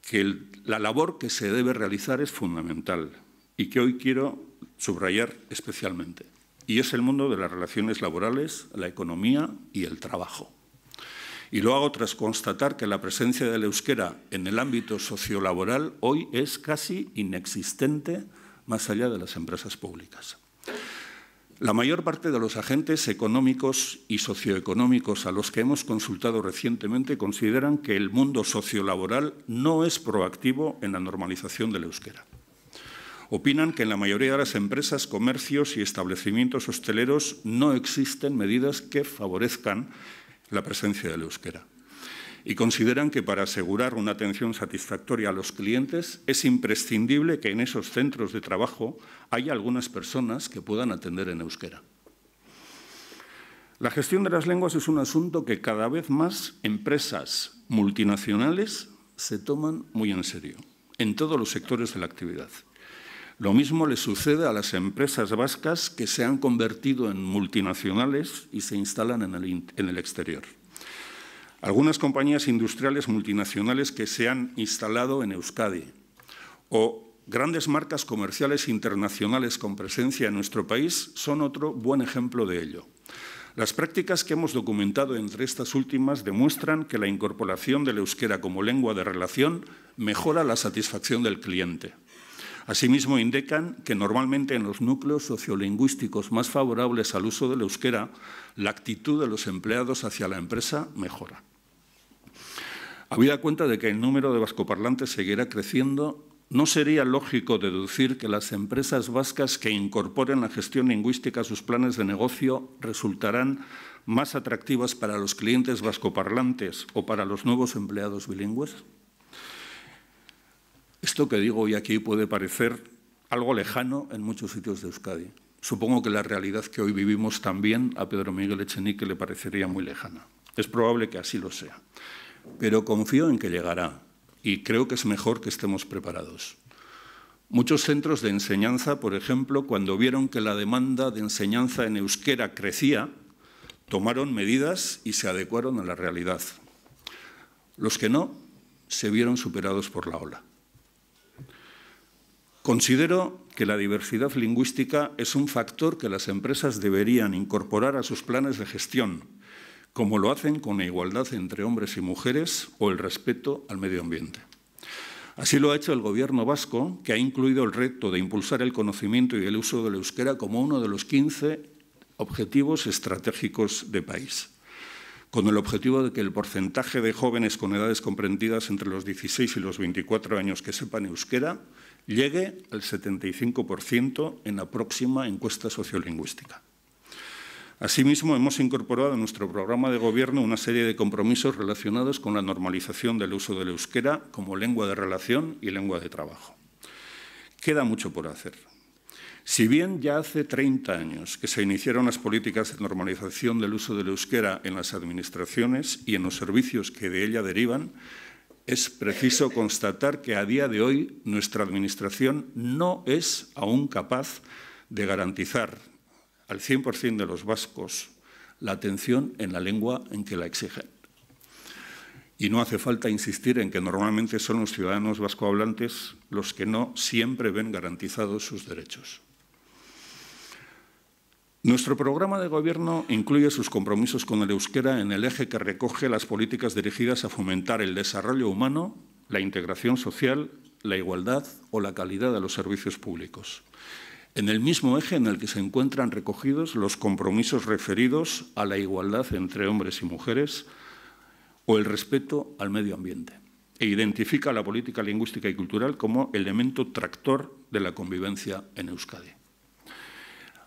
Speaker 3: que la labor que se debe realizar es fundamental y que hoy quiero subrayar especialmente. Y es el mundo de las relaciones laborales, la economía y el trabajo. Y lo hago tras constatar que la presencia del euskera en el ámbito sociolaboral hoy es casi inexistente más allá de las empresas públicas. La mayor parte de los agentes económicos y socioeconómicos a los que hemos consultado recientemente consideran que el mundo sociolaboral no es proactivo en la normalización del euskera. Opinan que en la mayoría de las empresas, comercios y establecimientos hosteleros no existen medidas que favorezcan la presencia del euskera. Y consideran que para asegurar una atención satisfactoria a los clientes es imprescindible que en esos centros de trabajo haya algunas personas que puedan atender en euskera. La gestión de las lenguas es un asunto que cada vez más empresas multinacionales se toman muy en serio, en todos los sectores de la actividad. Lo mismo le sucede a las empresas vascas que se han convertido en multinacionales y se instalan en el exterior. Algunas compañías industriales multinacionales que se han instalado en Euskadi o grandes marcas comerciales internacionales con presencia en nuestro país son otro buen ejemplo de ello. Las prácticas que hemos documentado entre estas últimas demuestran que la incorporación del euskera como lengua de relación mejora la satisfacción del cliente. Asimismo, indican que normalmente en los núcleos sociolingüísticos más favorables al uso del euskera, la actitud de los empleados hacia la empresa mejora. Habida cuenta de que el número de vascoparlantes seguirá creciendo, ¿no sería lógico deducir que las empresas vascas que incorporen la gestión lingüística a sus planes de negocio resultarán más atractivas para los clientes vascoparlantes o para los nuevos empleados bilingües? Esto que digo hoy aquí puede parecer algo lejano en muchos sitios de Euskadi. Supongo que la realidad que hoy vivimos también a Pedro Miguel Echenique le parecería muy lejana. Es probable que así lo sea, pero confío en que llegará y creo que es mejor que estemos preparados. Muchos centros de enseñanza, por ejemplo, cuando vieron que la demanda de enseñanza en euskera crecía, tomaron medidas y se adecuaron a la realidad. Los que no, se vieron superados por la ola. Considero que la diversidad lingüística es un factor que las empresas deberían incorporar a sus planes de gestión, como lo hacen con la igualdad entre hombres y mujeres o el respeto al medio ambiente. Así lo ha hecho el Gobierno vasco, que ha incluido el reto de impulsar el conocimiento y el uso del euskera como uno de los 15 objetivos estratégicos de país, con el objetivo de que el porcentaje de jóvenes con edades comprendidas entre los 16 y los 24 años que sepan euskera llegue al 75% en la próxima encuesta sociolingüística. Asimismo, hemos incorporado en nuestro programa de gobierno una serie de compromisos relacionados con la normalización del uso del euskera como lengua de relación y lengua de trabajo. Queda mucho por hacer. Si bien ya hace 30 años que se iniciaron las políticas de normalización del uso del euskera en las administraciones y en los servicios que de ella derivan, es preciso constatar que a día de hoy nuestra Administración no es aún capaz de garantizar al 100% de los vascos la atención en la lengua en que la exigen. Y no hace falta insistir en que normalmente son los ciudadanos vascohablantes los que no siempre ven garantizados sus derechos. Nuestro programa de gobierno incluye sus compromisos con el euskera en el eje que recoge las políticas dirigidas a fomentar el desarrollo humano, la integración social, la igualdad o la calidad de los servicios públicos. En el mismo eje en el que se encuentran recogidos los compromisos referidos a la igualdad entre hombres y mujeres o el respeto al medio ambiente, e identifica la política lingüística y cultural como elemento tractor de la convivencia en Euskadi.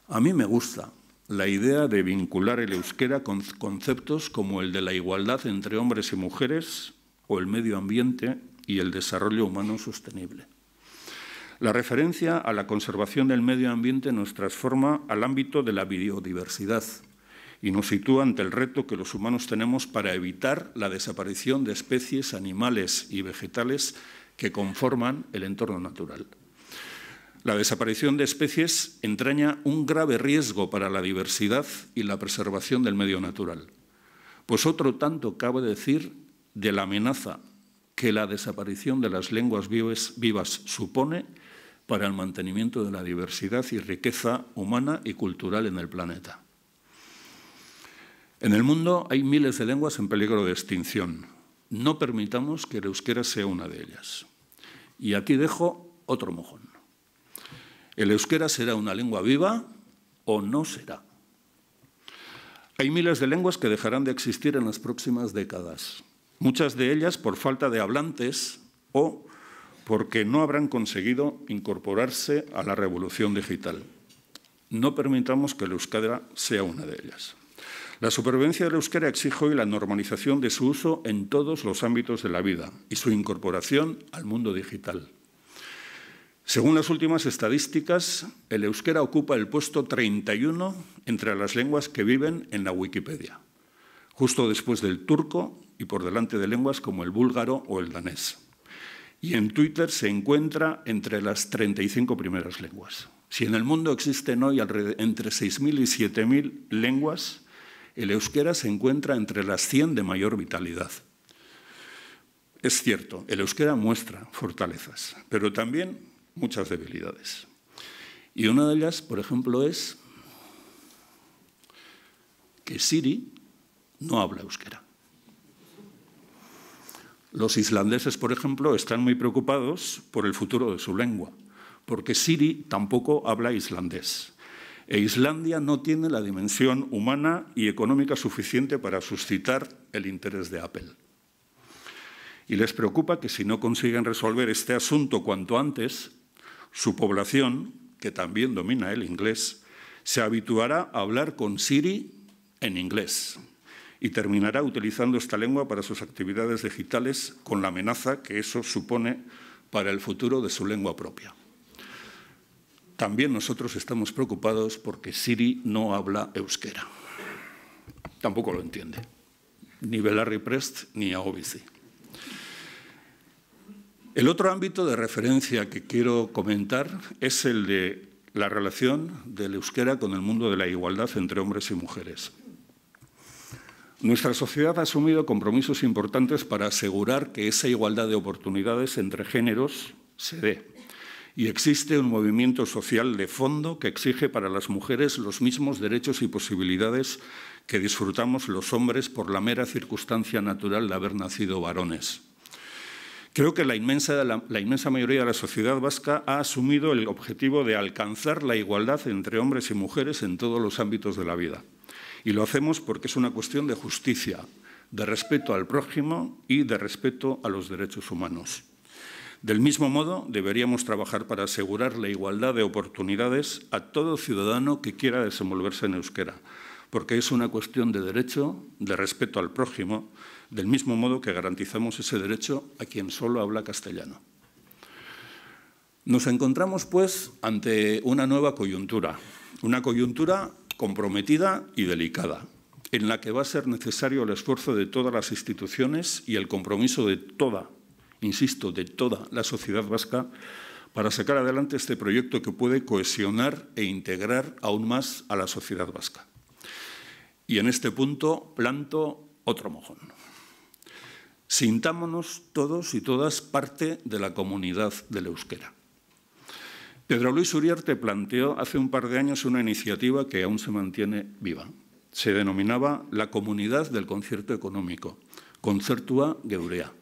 Speaker 3: A mí me gusta la idea de vincular el euskera con conceptos como el de la igualdad entre hombres y mujeres o el medio ambiente y el desarrollo humano sostenible. La referencia a la conservación del medio ambiente nos transforma al ámbito de la biodiversidad y nos sitúa ante el reto que los humanos tenemos para evitar la desaparición de especies animales y vegetales que conforman el entorno natural. La desaparición de especies entraña un grave riesgo para la diversidad y la preservación del medio natural. Pues otro tanto cabe decir de la amenaza que la desaparición de las lenguas vivas supone para el mantenimiento de la diversidad y riqueza humana y cultural en el planeta. En el mundo hay miles de lenguas en peligro de extinción. No permitamos que el euskera sea una de ellas. Y aquí dejo otro mojón. ¿El euskera será una lengua viva o no será? Hay miles de lenguas que dejarán de existir en las próximas décadas. Muchas de ellas por falta de hablantes o porque no habrán conseguido incorporarse a la revolución digital. No permitamos que el euskera sea una de ellas. La supervivencia del euskera exige hoy la normalización de su uso en todos los ámbitos de la vida y su incorporación al mundo digital. Según las últimas estadísticas, el euskera ocupa el puesto 31 entre las lenguas que viven en la Wikipedia, justo después del turco y por delante de lenguas como el búlgaro o el danés. Y en Twitter se encuentra entre las 35 primeras lenguas. Si en el mundo existen hoy entre 6.000 y 7.000 lenguas, el euskera se encuentra entre las 100 de mayor vitalidad. Es cierto, el euskera muestra fortalezas, pero también muchas debilidades. Y una de ellas, por ejemplo, es que Siri no habla euskera. Los islandeses, por ejemplo, están muy preocupados por el futuro de su lengua, porque Siri tampoco habla islandés. E Islandia no tiene la dimensión humana y económica suficiente para suscitar el interés de Apple. Y les preocupa que si no consiguen resolver este asunto cuanto antes, su población, que también domina el inglés, se habituará a hablar con Siri en inglés y terminará utilizando esta lengua para sus actividades digitales con la amenaza que eso supone para el futuro de su lengua propia. También nosotros estamos preocupados porque Siri no habla euskera. Tampoco lo entiende, ni Belarri Prest ni AOBC. El otro ámbito de referencia que quiero comentar es el de la relación del euskera con el mundo de la igualdad entre hombres y mujeres. Nuestra sociedad ha asumido compromisos importantes para asegurar que esa igualdad de oportunidades entre géneros se dé. Y existe un movimiento social de fondo que exige para las mujeres los mismos derechos y posibilidades que disfrutamos los hombres por la mera circunstancia natural de haber nacido varones. Creo que la inmensa mayoría de la sociedad vasca ha asumido el objetivo de alcanzar la igualdad entre hombres y mujeres en todos los ámbitos de la vida. Y lo hacemos porque es una cuestión de justicia, de respeto al prójimo y de respeto a los derechos humanos. Del mismo modo, deberíamos trabajar para asegurar la igualdad de oportunidades a todo ciudadano que quiera desenvolverse en euskera, porque es una cuestión de derecho, de respeto al prójimo, del mismo modo que garantizamos ese derecho a quien solo habla castellano. Nos encontramos, pues, ante una nueva coyuntura, una coyuntura comprometida y delicada, en la que va a ser necesario el esfuerzo de todas las instituciones y el compromiso de toda, insisto, de toda la sociedad vasca para sacar adelante este proyecto que puede cohesionar e integrar aún más a la sociedad vasca. Y en este punto planto otro mojón. Sintámonos todos y todas parte de la comunidad del euskera. Pedro Luis Uriarte planteó hace un par de años una iniciativa que aún se mantiene viva. Se denominaba la Comunidad del Concierto Económico, Kontzertua Geurea.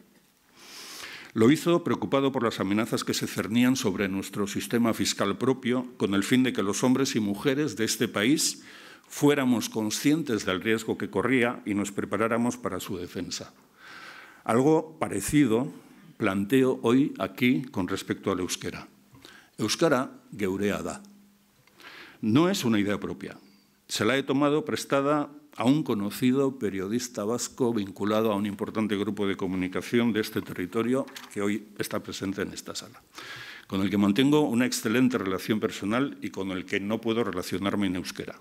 Speaker 3: Lo hizo preocupado por las amenazas que se cernían sobre nuestro sistema fiscal propio, con el fin de que los hombres y mujeres de este país fuéramos conscientes del riesgo que corría y nos preparáramos para su defensa. Algo parecido planteo hoy aquí con respecto al euskera. Euskara geurea da. No es una idea propia. Se la he tomado prestada a un conocido periodista vasco vinculado a un importante grupo de comunicación de este territorio que hoy está presente en esta sala, con el que mantengo una excelente relación personal y con el que no puedo relacionarme en euskera.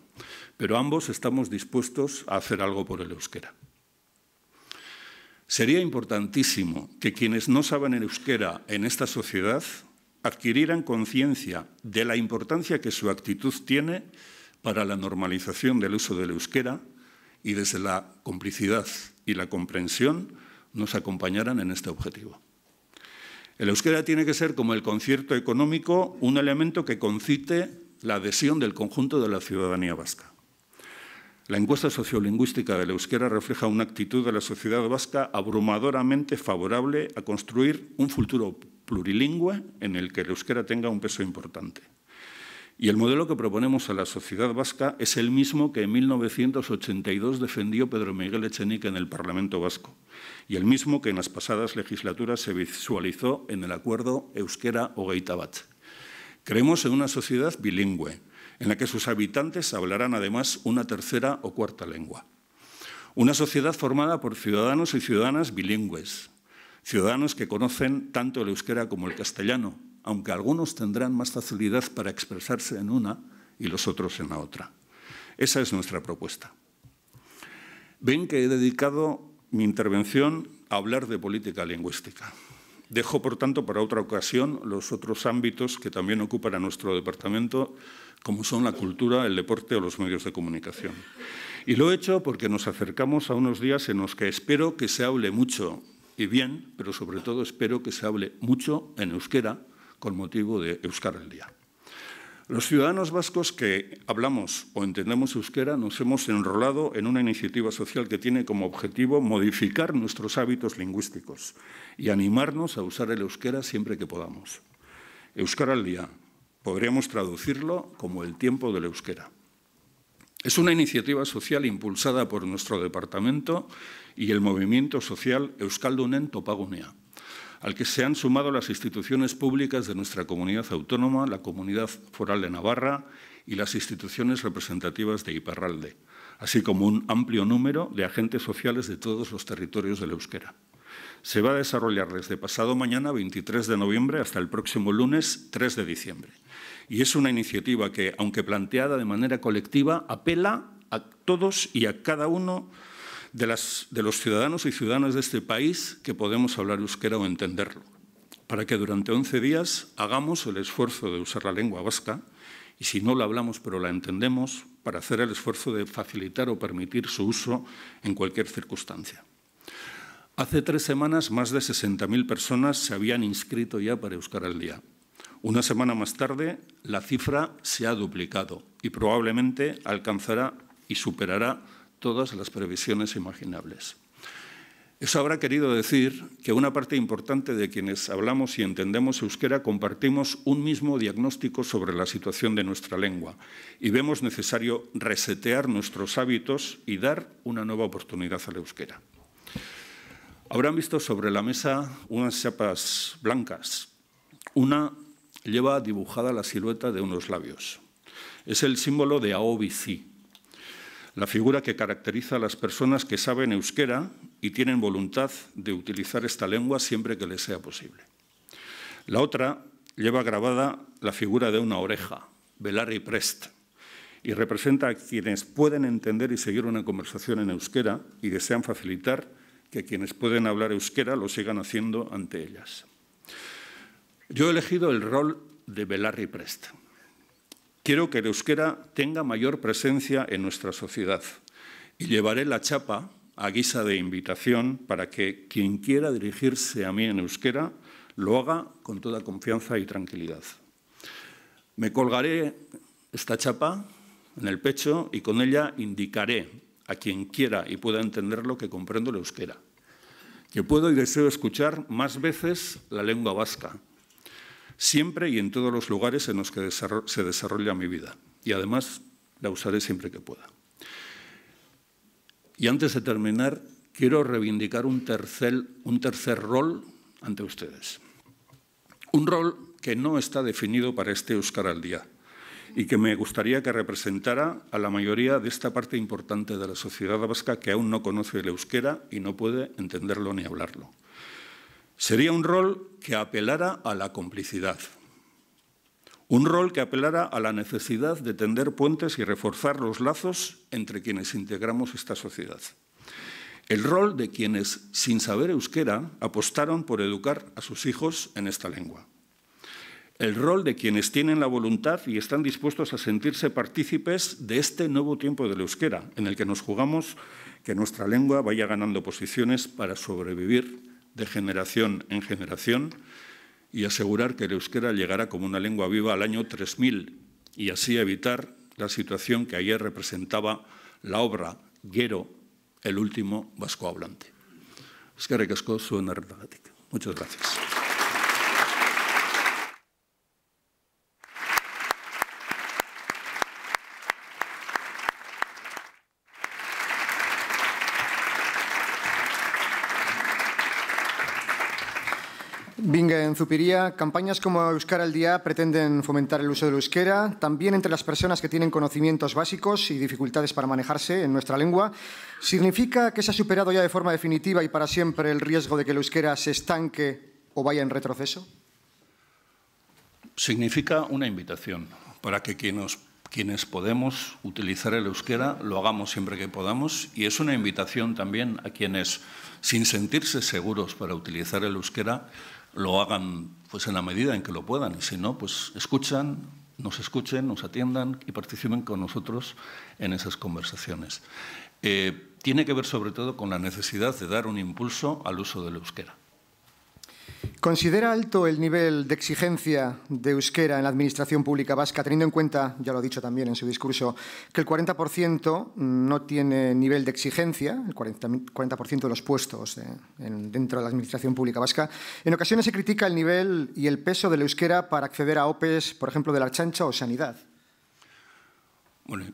Speaker 3: Pero ambos estamos dispuestos a hacer algo por el euskera. Sería importantísimo que quienes no saben el euskera en esta sociedad adquirieran conciencia de la importancia que su actitud tiene para la normalización del uso del euskera y desde la complicidad y la comprensión nos acompañaran en este objetivo. El euskera tiene que ser, como el concierto económico, un elemento que concite la adhesión del conjunto de la ciudadanía vasca. La encuesta sociolingüística del euskera refleja una actitud de la sociedad vasca abrumadoramente favorable a construir un futuro plurilingüe en el que el euskera tenga un peso importante. Y el modelo que proponemos a la sociedad vasca es el mismo que en 1982 defendió Pedro Miguel Echenique en el Parlamento Vasco y el mismo que en las pasadas legislaturas se visualizó en el acuerdo Euskera Hogeita Bat. Creemos en una sociedad bilingüe, en la que sus habitantes hablarán además una tercera o cuarta lengua. Una sociedad formada por ciudadanos y ciudadanas bilingües, ciudadanos que conocen tanto el euskera como el castellano, aunque algunos tendrán más facilidad para expresarse en una y los otros en la otra. Esa es nuestra propuesta. Ven que he dedicado mi intervención a hablar de política lingüística. Dejo, por tanto, para otra ocasión los otros ámbitos que también ocupan a nuestro departamento, como son la cultura, el deporte o los medios de comunicación. Y lo he hecho porque nos acercamos a unos días en los que espero que se hable mucho y bien, pero sobre todo espero que se hable mucho en euskera con motivo de Euskara el Día. Los ciudadanos vascos que hablamos o entendemos euskera nos hemos enrolado en una iniciativa social que tiene como objetivo modificar nuestros hábitos lingüísticos y animarnos a usar el euskera siempre que podamos. Euskara el Día, podríamos traducirlo como el tiempo del euskera. Es una iniciativa social impulsada por nuestro departamento y el movimiento social Euskaldunen Topagunea, al que se han sumado las instituciones públicas de nuestra comunidad autónoma, la Comunidad Foral de Navarra y las instituciones representativas de Iparralde, así como un amplio número de agentes sociales de todos los territorios del euskera. Se va a desarrollar desde pasado mañana, 23 de noviembre, hasta el próximo lunes, 3 de diciembre. Y es una iniciativa que, aunque planteada de manera colectiva, apela a todos y a cada uno de los ciudadanos y ciudadanas de este país que podemos hablar euskera o entenderlo, para que durante 11 días hagamos el esfuerzo de usar la lengua vasca y, si no la hablamos pero la entendemos, para hacer el esfuerzo de facilitar o permitir su uso en cualquier circunstancia. Hace 3 semanas, más de 60.000 personas se habían inscrito ya para Euskara al Día. Una semana más tarde, la cifra se ha duplicado y probablemente alcanzará y superará todas las previsiones imaginables. Eso habrá querido decir que una parte importante de quienes hablamos y entendemos euskera compartimos un mismo diagnóstico sobre la situación de nuestra lengua y vemos necesario resetear nuestros hábitos y dar una nueva oportunidad al euskera. Habrán visto sobre la mesa unas chapas blancas. Una lleva dibujada la silueta de unos labios. Es el símbolo de Ahobizi, la figura que caracteriza a las personas que saben euskera y tienen voluntad de utilizar esta lengua siempre que les sea posible. La otra lleva grabada la figura de una oreja, Belarri Prest, y representa a quienes pueden entender y seguir una conversación en euskera y desean facilitar que quienes pueden hablar euskera lo sigan haciendo ante ellas. Yo he elegido el rol de Belarri Prest. Quiero que el euskera tenga mayor presencia en nuestra sociedad y llevaré la chapa a guisa de invitación para que quien quiera dirigirse a mí en euskera lo haga con toda confianza y tranquilidad. Me colgaré esta chapa en el pecho y con ella indicaré a quien quiera y pueda entenderlo que comprendo el euskera, que puedo y deseo escuchar más veces la lengua vasca, siempre y en todos los lugares en los que se desarrolla mi vida. Y además la usaré siempre que pueda. Y antes de terminar, quiero reivindicar un tercer rol ante ustedes. Un rol que no está definido para este Euskara al Día y que me gustaría que representara a la mayoría de esta parte importante de la sociedad vasca que aún no conoce el euskera y no puede entenderlo ni hablarlo. Sería un rol que apelara a la complicidad, un rol que apelara a la necesidad de tender puentes y reforzar los lazos entre quienes integramos esta sociedad. El rol de quienes, sin saber euskera, apostaron por educar a sus hijos en esta lengua. El rol de quienes tienen la voluntad y están dispuestos a sentirse partícipes de este nuevo tiempo del euskera, en el que nos jugamos que nuestra lengua vaya ganando posiciones para sobrevivir de generación en generación y asegurar que el euskera llegará como una lengua viva al año 3000 y así evitar la situación que ayer representaba la obra Gero, el último vasco hablante. Eskerrik asko zuen arretagatik. Muchas gracias.
Speaker 1: Bingen Zupiria, campañas como Euskara al Día pretenden fomentar el uso del euskera, también entre las personas que tienen conocimientos básicos y dificultades para manejarse en nuestra lengua. ¿Significa que se ha superado ya de forma definitiva y para siempre el riesgo de que el euskera se estanque o vaya en retroceso?
Speaker 3: Significa una invitación para que quienes podemos utilizar el euskera lo hagamos siempre que podamos, y es una invitación también a quienes, sin sentirse seguros para utilizar el euskera, lo hagan pues en la medida en que lo puedan, y si no, pues escuchen, nos atiendan y participen con nosotros en esas conversaciones. Tiene que ver sobre todo con la necesidad de dar un impulso al uso del euskera.
Speaker 1: ¿Considera alto el nivel de exigencia de euskera en la administración pública vasca, teniendo en cuenta, ya lo ha dicho también en su discurso, que el 40% no tiene nivel de exigencia, el 40% de los puestos dentro de la administración pública vasca? En ocasiones se critica el nivel y el peso del euskera para acceder a OPEs, por ejemplo, de la Ertzaintza o Sanidad.
Speaker 3: Bueno,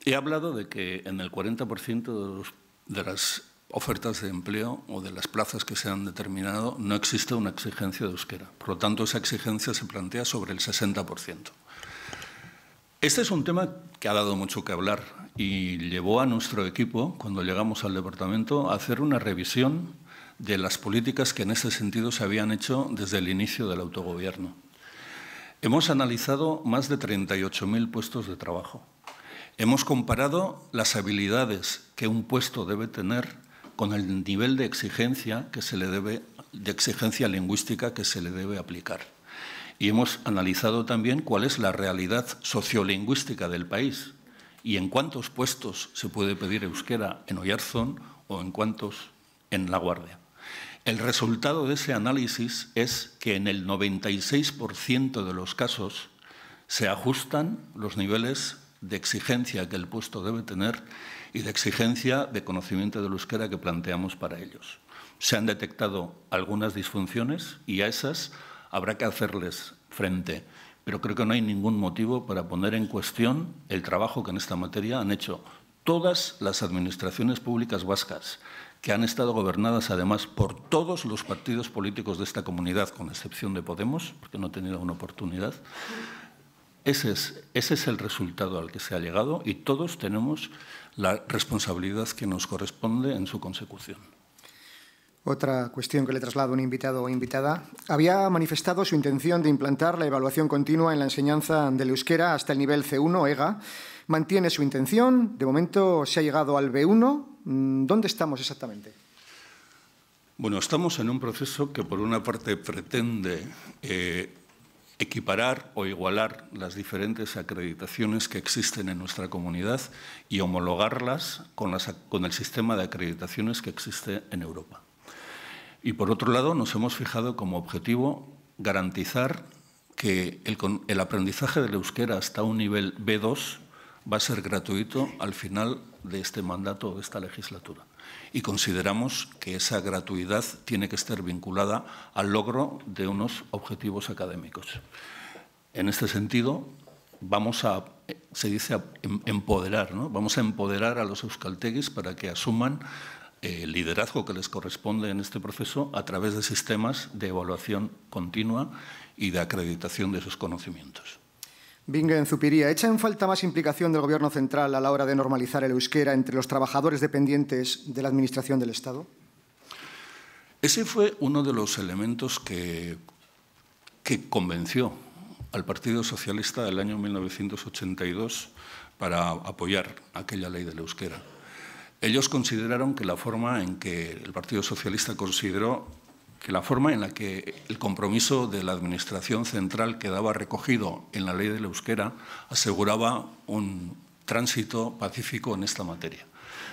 Speaker 3: He hablado de que en el 40% de las ofertas de empleo o de las plazas que se han determinado no existe una exigencia de euskera. Por lo tanto, esa exigencia se plantea sobre el 60%. Este es un tema que ha dado mucho que hablar y llevó a nuestro equipo, cuando llegamos al departamento, a hacer una revisión de las políticas que en ese sentido se habían hecho desde el inicio del autogobierno. Hemos analizado más de 38.000 puestos de trabajo. Hemos comparado las habilidades que un puesto debe tener con el nivel de exigencia lingüística que se le debe aplicar. Y hemos analizado también cuál es la realidad sociolingüística del país y en cuántos puestos se puede pedir euskera en Oyarzún o en cuántos en La Guardia. El resultado de ese análisis es que en el 96% de los casos se ajustan los niveles de exigencia que el puesto debe tener y de exigencia de conocimiento del euskera que planteamos para ellos. Se han detectado algunas disfunciones y a esas habrá que hacerles frente, pero creo que no hay ningún motivo para poner en cuestión el trabajo que en esta materia han hecho todas las administraciones públicas vascas, que han estado gobernadas además por todos los partidos políticos de esta comunidad, con excepción de Podemos, porque no ha tenido una oportunidad. Ese es el resultado al que se ha llegado y todos tenemos la responsabilidad que nos corresponde en su consecución.
Speaker 1: Otra cuestión que le traslado a un invitado o invitada. Había manifestado su intención de implantar la evaluación continua en la enseñanza del euskera hasta el nivel C1, EGA. ¿Mantiene su intención? De momento se ha llegado al B1. ¿Dónde estamos exactamente?
Speaker 3: Bueno, estamos en un proceso que por una parte pretende equiparar o igualar las diferentes acreditaciones que existen en nuestra comunidad y homologarlas con el sistema de acreditaciones que existe en Europa. Y por otro lado, nos hemos fijado como objetivo garantizar que el aprendizaje del euskera hasta un nivel B2 va a ser gratuito al final de este mandato, de esta legislatura. Y consideramos que esa gratuidad tiene que estar vinculada al logro de unos objetivos académicos. En este sentido, se dice empoderar, ¿no? Vamos a empoderar a los euskalteguis para que asuman el liderazgo que les corresponde en este proceso a través de sistemas de evaluación continua y de acreditación de sus conocimientos.
Speaker 1: Bingen Zupiria, ¿echa en falta más implicación del Gobierno central a la hora de normalizar el euskera entre los trabajadores dependientes de la Administración del Estado?
Speaker 3: Ese fue uno de los elementos que convenció al Partido Socialista del año 1982 para apoyar aquella ley del euskera. Ellos consideraron que la forma en que el Partido Socialista consideró que la forma en la que el compromiso de la Administración central quedaba recogido en la ley del euskera aseguraba un tránsito pacífico en esta materia.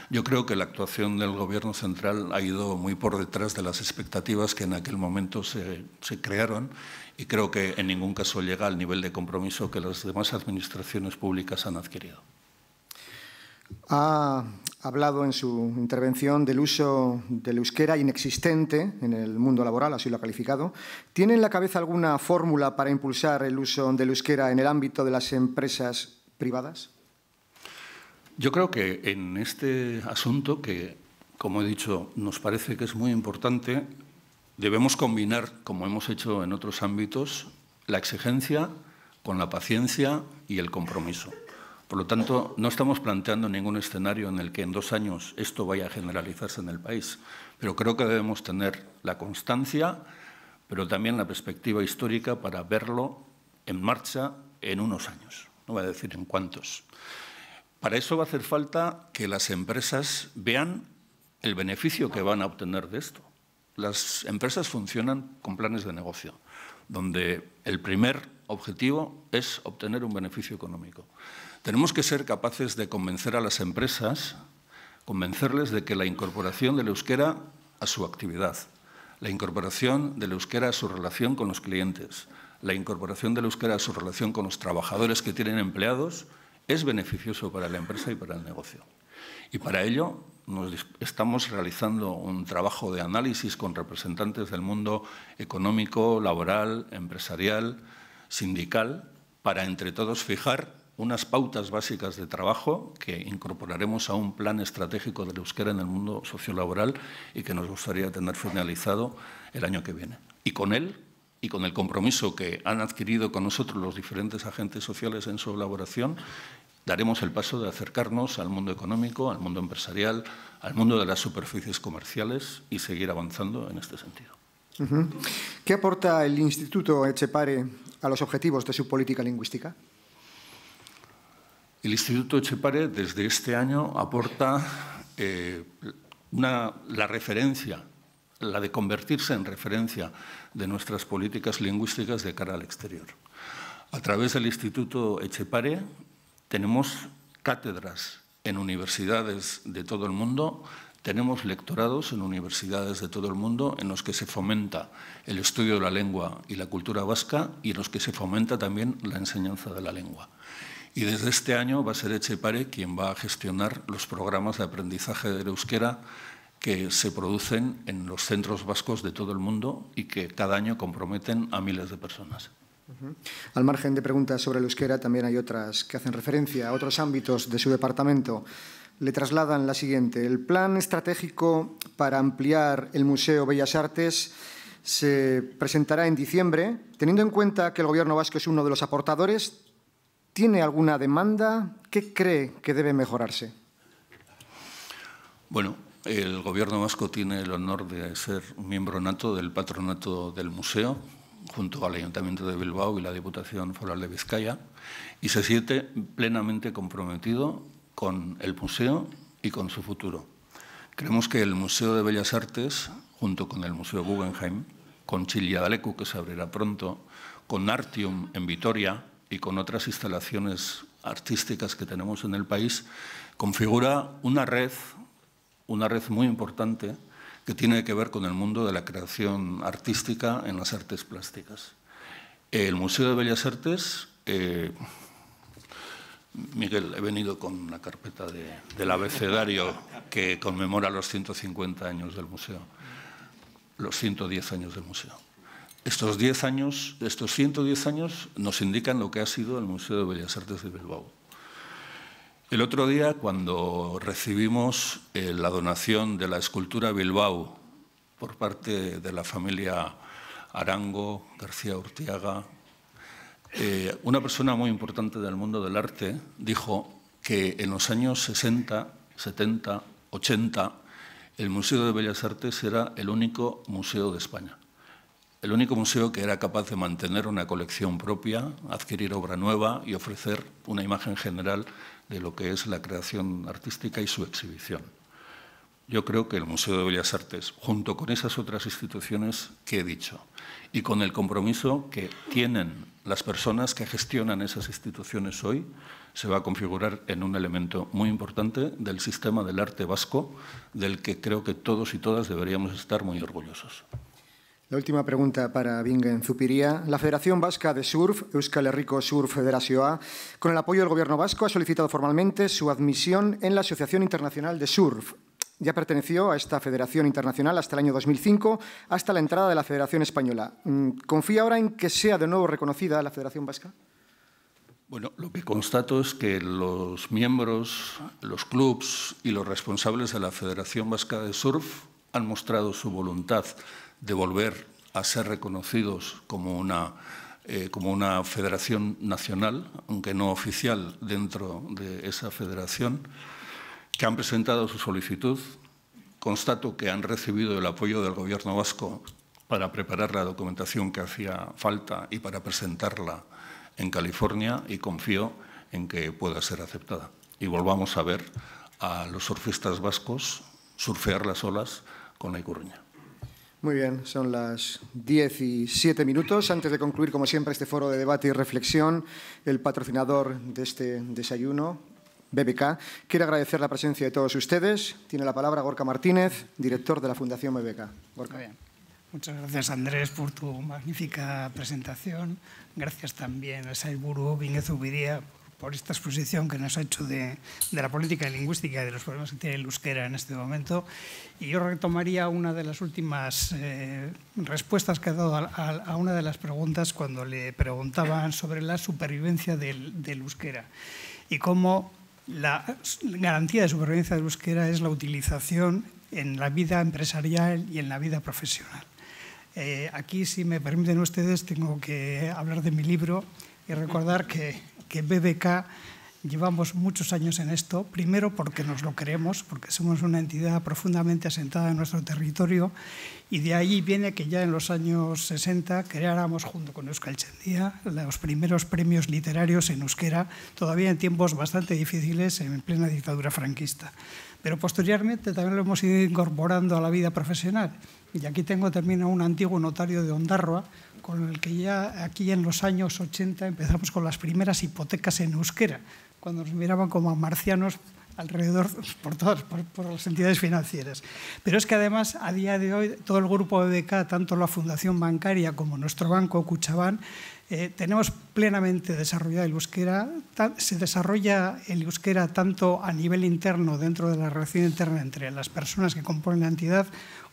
Speaker 3: Yo creo que la actuación del Gobierno central ha ido muy por detrás de las expectativas que en aquel momento se crearon y creo que en ningún caso llega al nivel de compromiso que las demás administraciones públicas han adquirido.
Speaker 1: Ha hablado en su intervención del uso del euskera inexistente en el mundo laboral, así lo ha calificado. ¿Tiene en la cabeza alguna fórmula para impulsar el uso del euskera en el ámbito de las empresas privadas?
Speaker 3: Yo creo que en este asunto, que, como he dicho, nos parece que es muy importante, debemos combinar, como hemos hecho en otros ámbitos, la exigencia con la paciencia y el compromiso. Por lo tanto, no estamos planteando ningún escenario en el que en 2 años esto vaya a generalizarse en el país, pero creo que debemos tener la constancia, pero también la perspectiva histórica para verlo en marcha en unos años, no voy a decir en cuántos. Para eso va a hacer falta que las empresas vean el beneficio que van a obtener de esto. Las empresas funcionan con planes de negocio, donde el primer objetivo es obtener un beneficio económico. Tenemos que ser capaces de convencer a las empresas, convencerles de que la incorporación del euskera a su actividad, la incorporación del euskera a su relación con los clientes, la incorporación del euskera a su relación con los trabajadores que tienen empleados, es beneficioso para la empresa y para el negocio. Y para ello estamos realizando un trabajo de análisis con representantes del mundo económico, laboral, empresarial, sindical, para entre todos fijar unas pautas básicas de trabajo que incorporaremos a un plan estratégico del euskera en el mundo sociolaboral y que nos gustaría tener finalizado el año que viene. Y con él, y con el compromiso que han adquirido con nosotros los diferentes agentes sociales en su elaboración, daremos el paso de acercarnos al mundo económico, al mundo empresarial, al mundo de las superficies comerciales y seguir avanzando en este sentido.
Speaker 1: ¿Qué aporta el Instituto Etxepare a los objetivos de su política lingüística?
Speaker 3: El Instituto Etxepare desde este año aporta la referencia, la de convertirse en referencia de nuestras políticas lingüísticas de cara al exterior. A través del Instituto Etxepare tenemos cátedras en universidades de todo el mundo, tenemos lectorados en universidades de todo el mundo en los que se fomenta el estudio de la lengua y la cultura vasca y en los que se fomenta también la enseñanza de la lengua. Y desde este año va a ser Etxepare quien va a gestionar los programas de aprendizaje del euskera que se producen en los centros vascos de todo el mundo y que cada año comprometen a miles de personas.
Speaker 1: Al margen de preguntas sobre el euskera, también hay otras que hacen referencia a otros ámbitos de su departamento. Le trasladan la siguiente. El plan estratégico para ampliar el Museo Bellas Artes se presentará en diciembre. Teniendo en cuenta que el Gobierno vasco es uno de los aportadores, ¿tiene alguna demanda? ¿Qué cree que debe mejorarse?
Speaker 3: Bueno, el Gobierno vasco tiene el honor de ser miembro nato del patronato del museo, junto al Ayuntamiento de Bilbao y la Diputación Foral de Vizcaya, y se siente plenamente comprometido con el museo y con su futuro. Creemos que el Museo de Bellas Artes, junto con el Museo Guggenheim, con Chillida Leku, que se abrirá pronto, con Artium en Vitoria y con otras instalaciones artísticas que tenemos en el país, configura una red muy importante que tiene que ver con el mundo de la creación artística en las artes plásticas. El Museo de Bellas Artes, Miguel, he venido con una carpeta del abecedario que conmemora los 150 años del museo, los 110 años del museo. Estos 110 años nos indican lo que ha sido el Museo de Bellas Artes de Bilbao. El otro día, cuando recibimos la donación de la escultura Bilbao por parte de la familia Arango, García Urtiaga, una persona muy importante del mundo del arte dijo que en los años 60, 70, 80, el Museo de Bellas Artes era el único museo de España. El único museo que era capaz de mantener una colección propia, adquirir obra nueva y ofrecer una imagen general de lo que es la creación artística y su exhibición. Yo creo que el Museo de Bellas Artes, junto con esas otras instituciones que he dicho, y con el compromiso que tienen las personas que gestionan esas instituciones hoy, se va a configurar en un elemento muy importante del sistema del arte vasco, del que creo que todos y todas deberíamos estar muy orgullosos.
Speaker 1: La última pregunta para Bingen Zupiria. La Federación Vasca de Surf, Euskal Herriko Surf Federazioa, con el apoyo del Gobierno vasco, ha solicitado formalmente su admisión en la Asociación Internacional de Surf. Ya perteneció a esta Federación Internacional hasta el año 2005, hasta la entrada de la Federación Española. ¿Confía ahora en que sea de nuevo reconocida la Federación Vasca?
Speaker 3: Bueno, lo que constato es que los miembros, los clubs y los responsables de la Federación Vasca de Surf han mostrado su voluntad de volver a ser reconocidos como una federación nacional, aunque no oficial, dentro de esa federación, que han presentado su solicitud. Constato que han recibido el apoyo del Gobierno vasco para preparar la documentación que hacía falta y para presentarla en California, y confío en que pueda ser aceptada. Y volvamos a ver a los surfistas vascos surfear las olas con la Ikurriña.
Speaker 1: Muy bien, son las 17 minutos. Antes de concluir, como siempre, este foro de debate y reflexión, el patrocinador de este desayuno, BBK, quiere agradecer la presencia de todos ustedes. Tiene la palabra Gorka Martínez, director de la Fundación BBK. Gorka.
Speaker 4: Muy bien. Muchas gracias, Andrés, por tu magnífica presentación. Gracias también a Sailburu Bingen Zupiria por esta exposición que nos ha hecho de la política lingüística y de los problemas que tiene el euskera en este momento. Y yo retomaría una de las últimas respuestas que ha dado a una de las preguntas cuando le preguntaban sobre la supervivencia del euskera y cómo la garantía de supervivencia del euskera es la utilización en la vida empresarial y en la vida profesional. Aquí, si me permiten ustedes, tengo que hablar de mi libro y recordar que BBK llevamos muchos años en esto, primero porque nos lo creemos, porque somos una entidad profundamente asentada en nuestro territorio, y de ahí viene que ya en los años 60 creáramos junto con Euskaltzaindia los primeros premios literarios en euskera, todavía en tiempos bastante difíciles, en plena dictadura franquista. Pero posteriormente también lo hemos ido incorporando a la vida profesional. Y aquí tengo también a un antiguo notario de Ondarroa, con el que ya aquí en los años 80 empezamos con las primeras hipotecas en euskera, cuando nos miraban como a marcianos alrededor por las entidades financieras. Pero es que además, a día de hoy, todo el grupo BBK, tanto la Fundación Bancaria como nuestro banco Kutxabank, tenemos plenamente desarrollado el euskera. Se desarrolla el euskera tanto a nivel interno, dentro de la relación interna entre las personas que componen la entidad,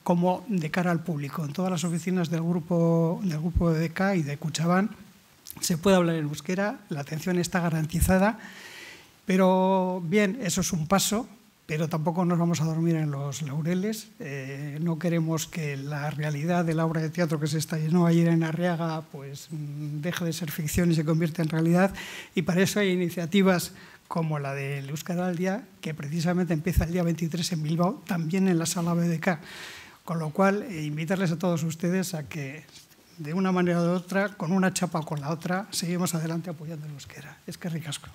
Speaker 4: como de cara al público. En todas las oficinas del grupo BBK y de Kutxabank se puede hablar en euskera, la atención está garantizada, pero bien, eso es un paso, pero tampoco nos vamos a dormir en los laureles. No queremos que la realidad de la obra de teatro que se estrenó ayer en Arriaga pues deje de ser ficción y se convierta en realidad, y para eso hay iniciativas como la del Euskaraldia, que precisamente empieza el día 23 en Bilbao, también en la sala BBK. Con lo cual, invitarles a todos ustedes a que, de una manera o de otra, con una chapa o con la otra, seguimos adelante apoyando el euskera. Es que ricasco.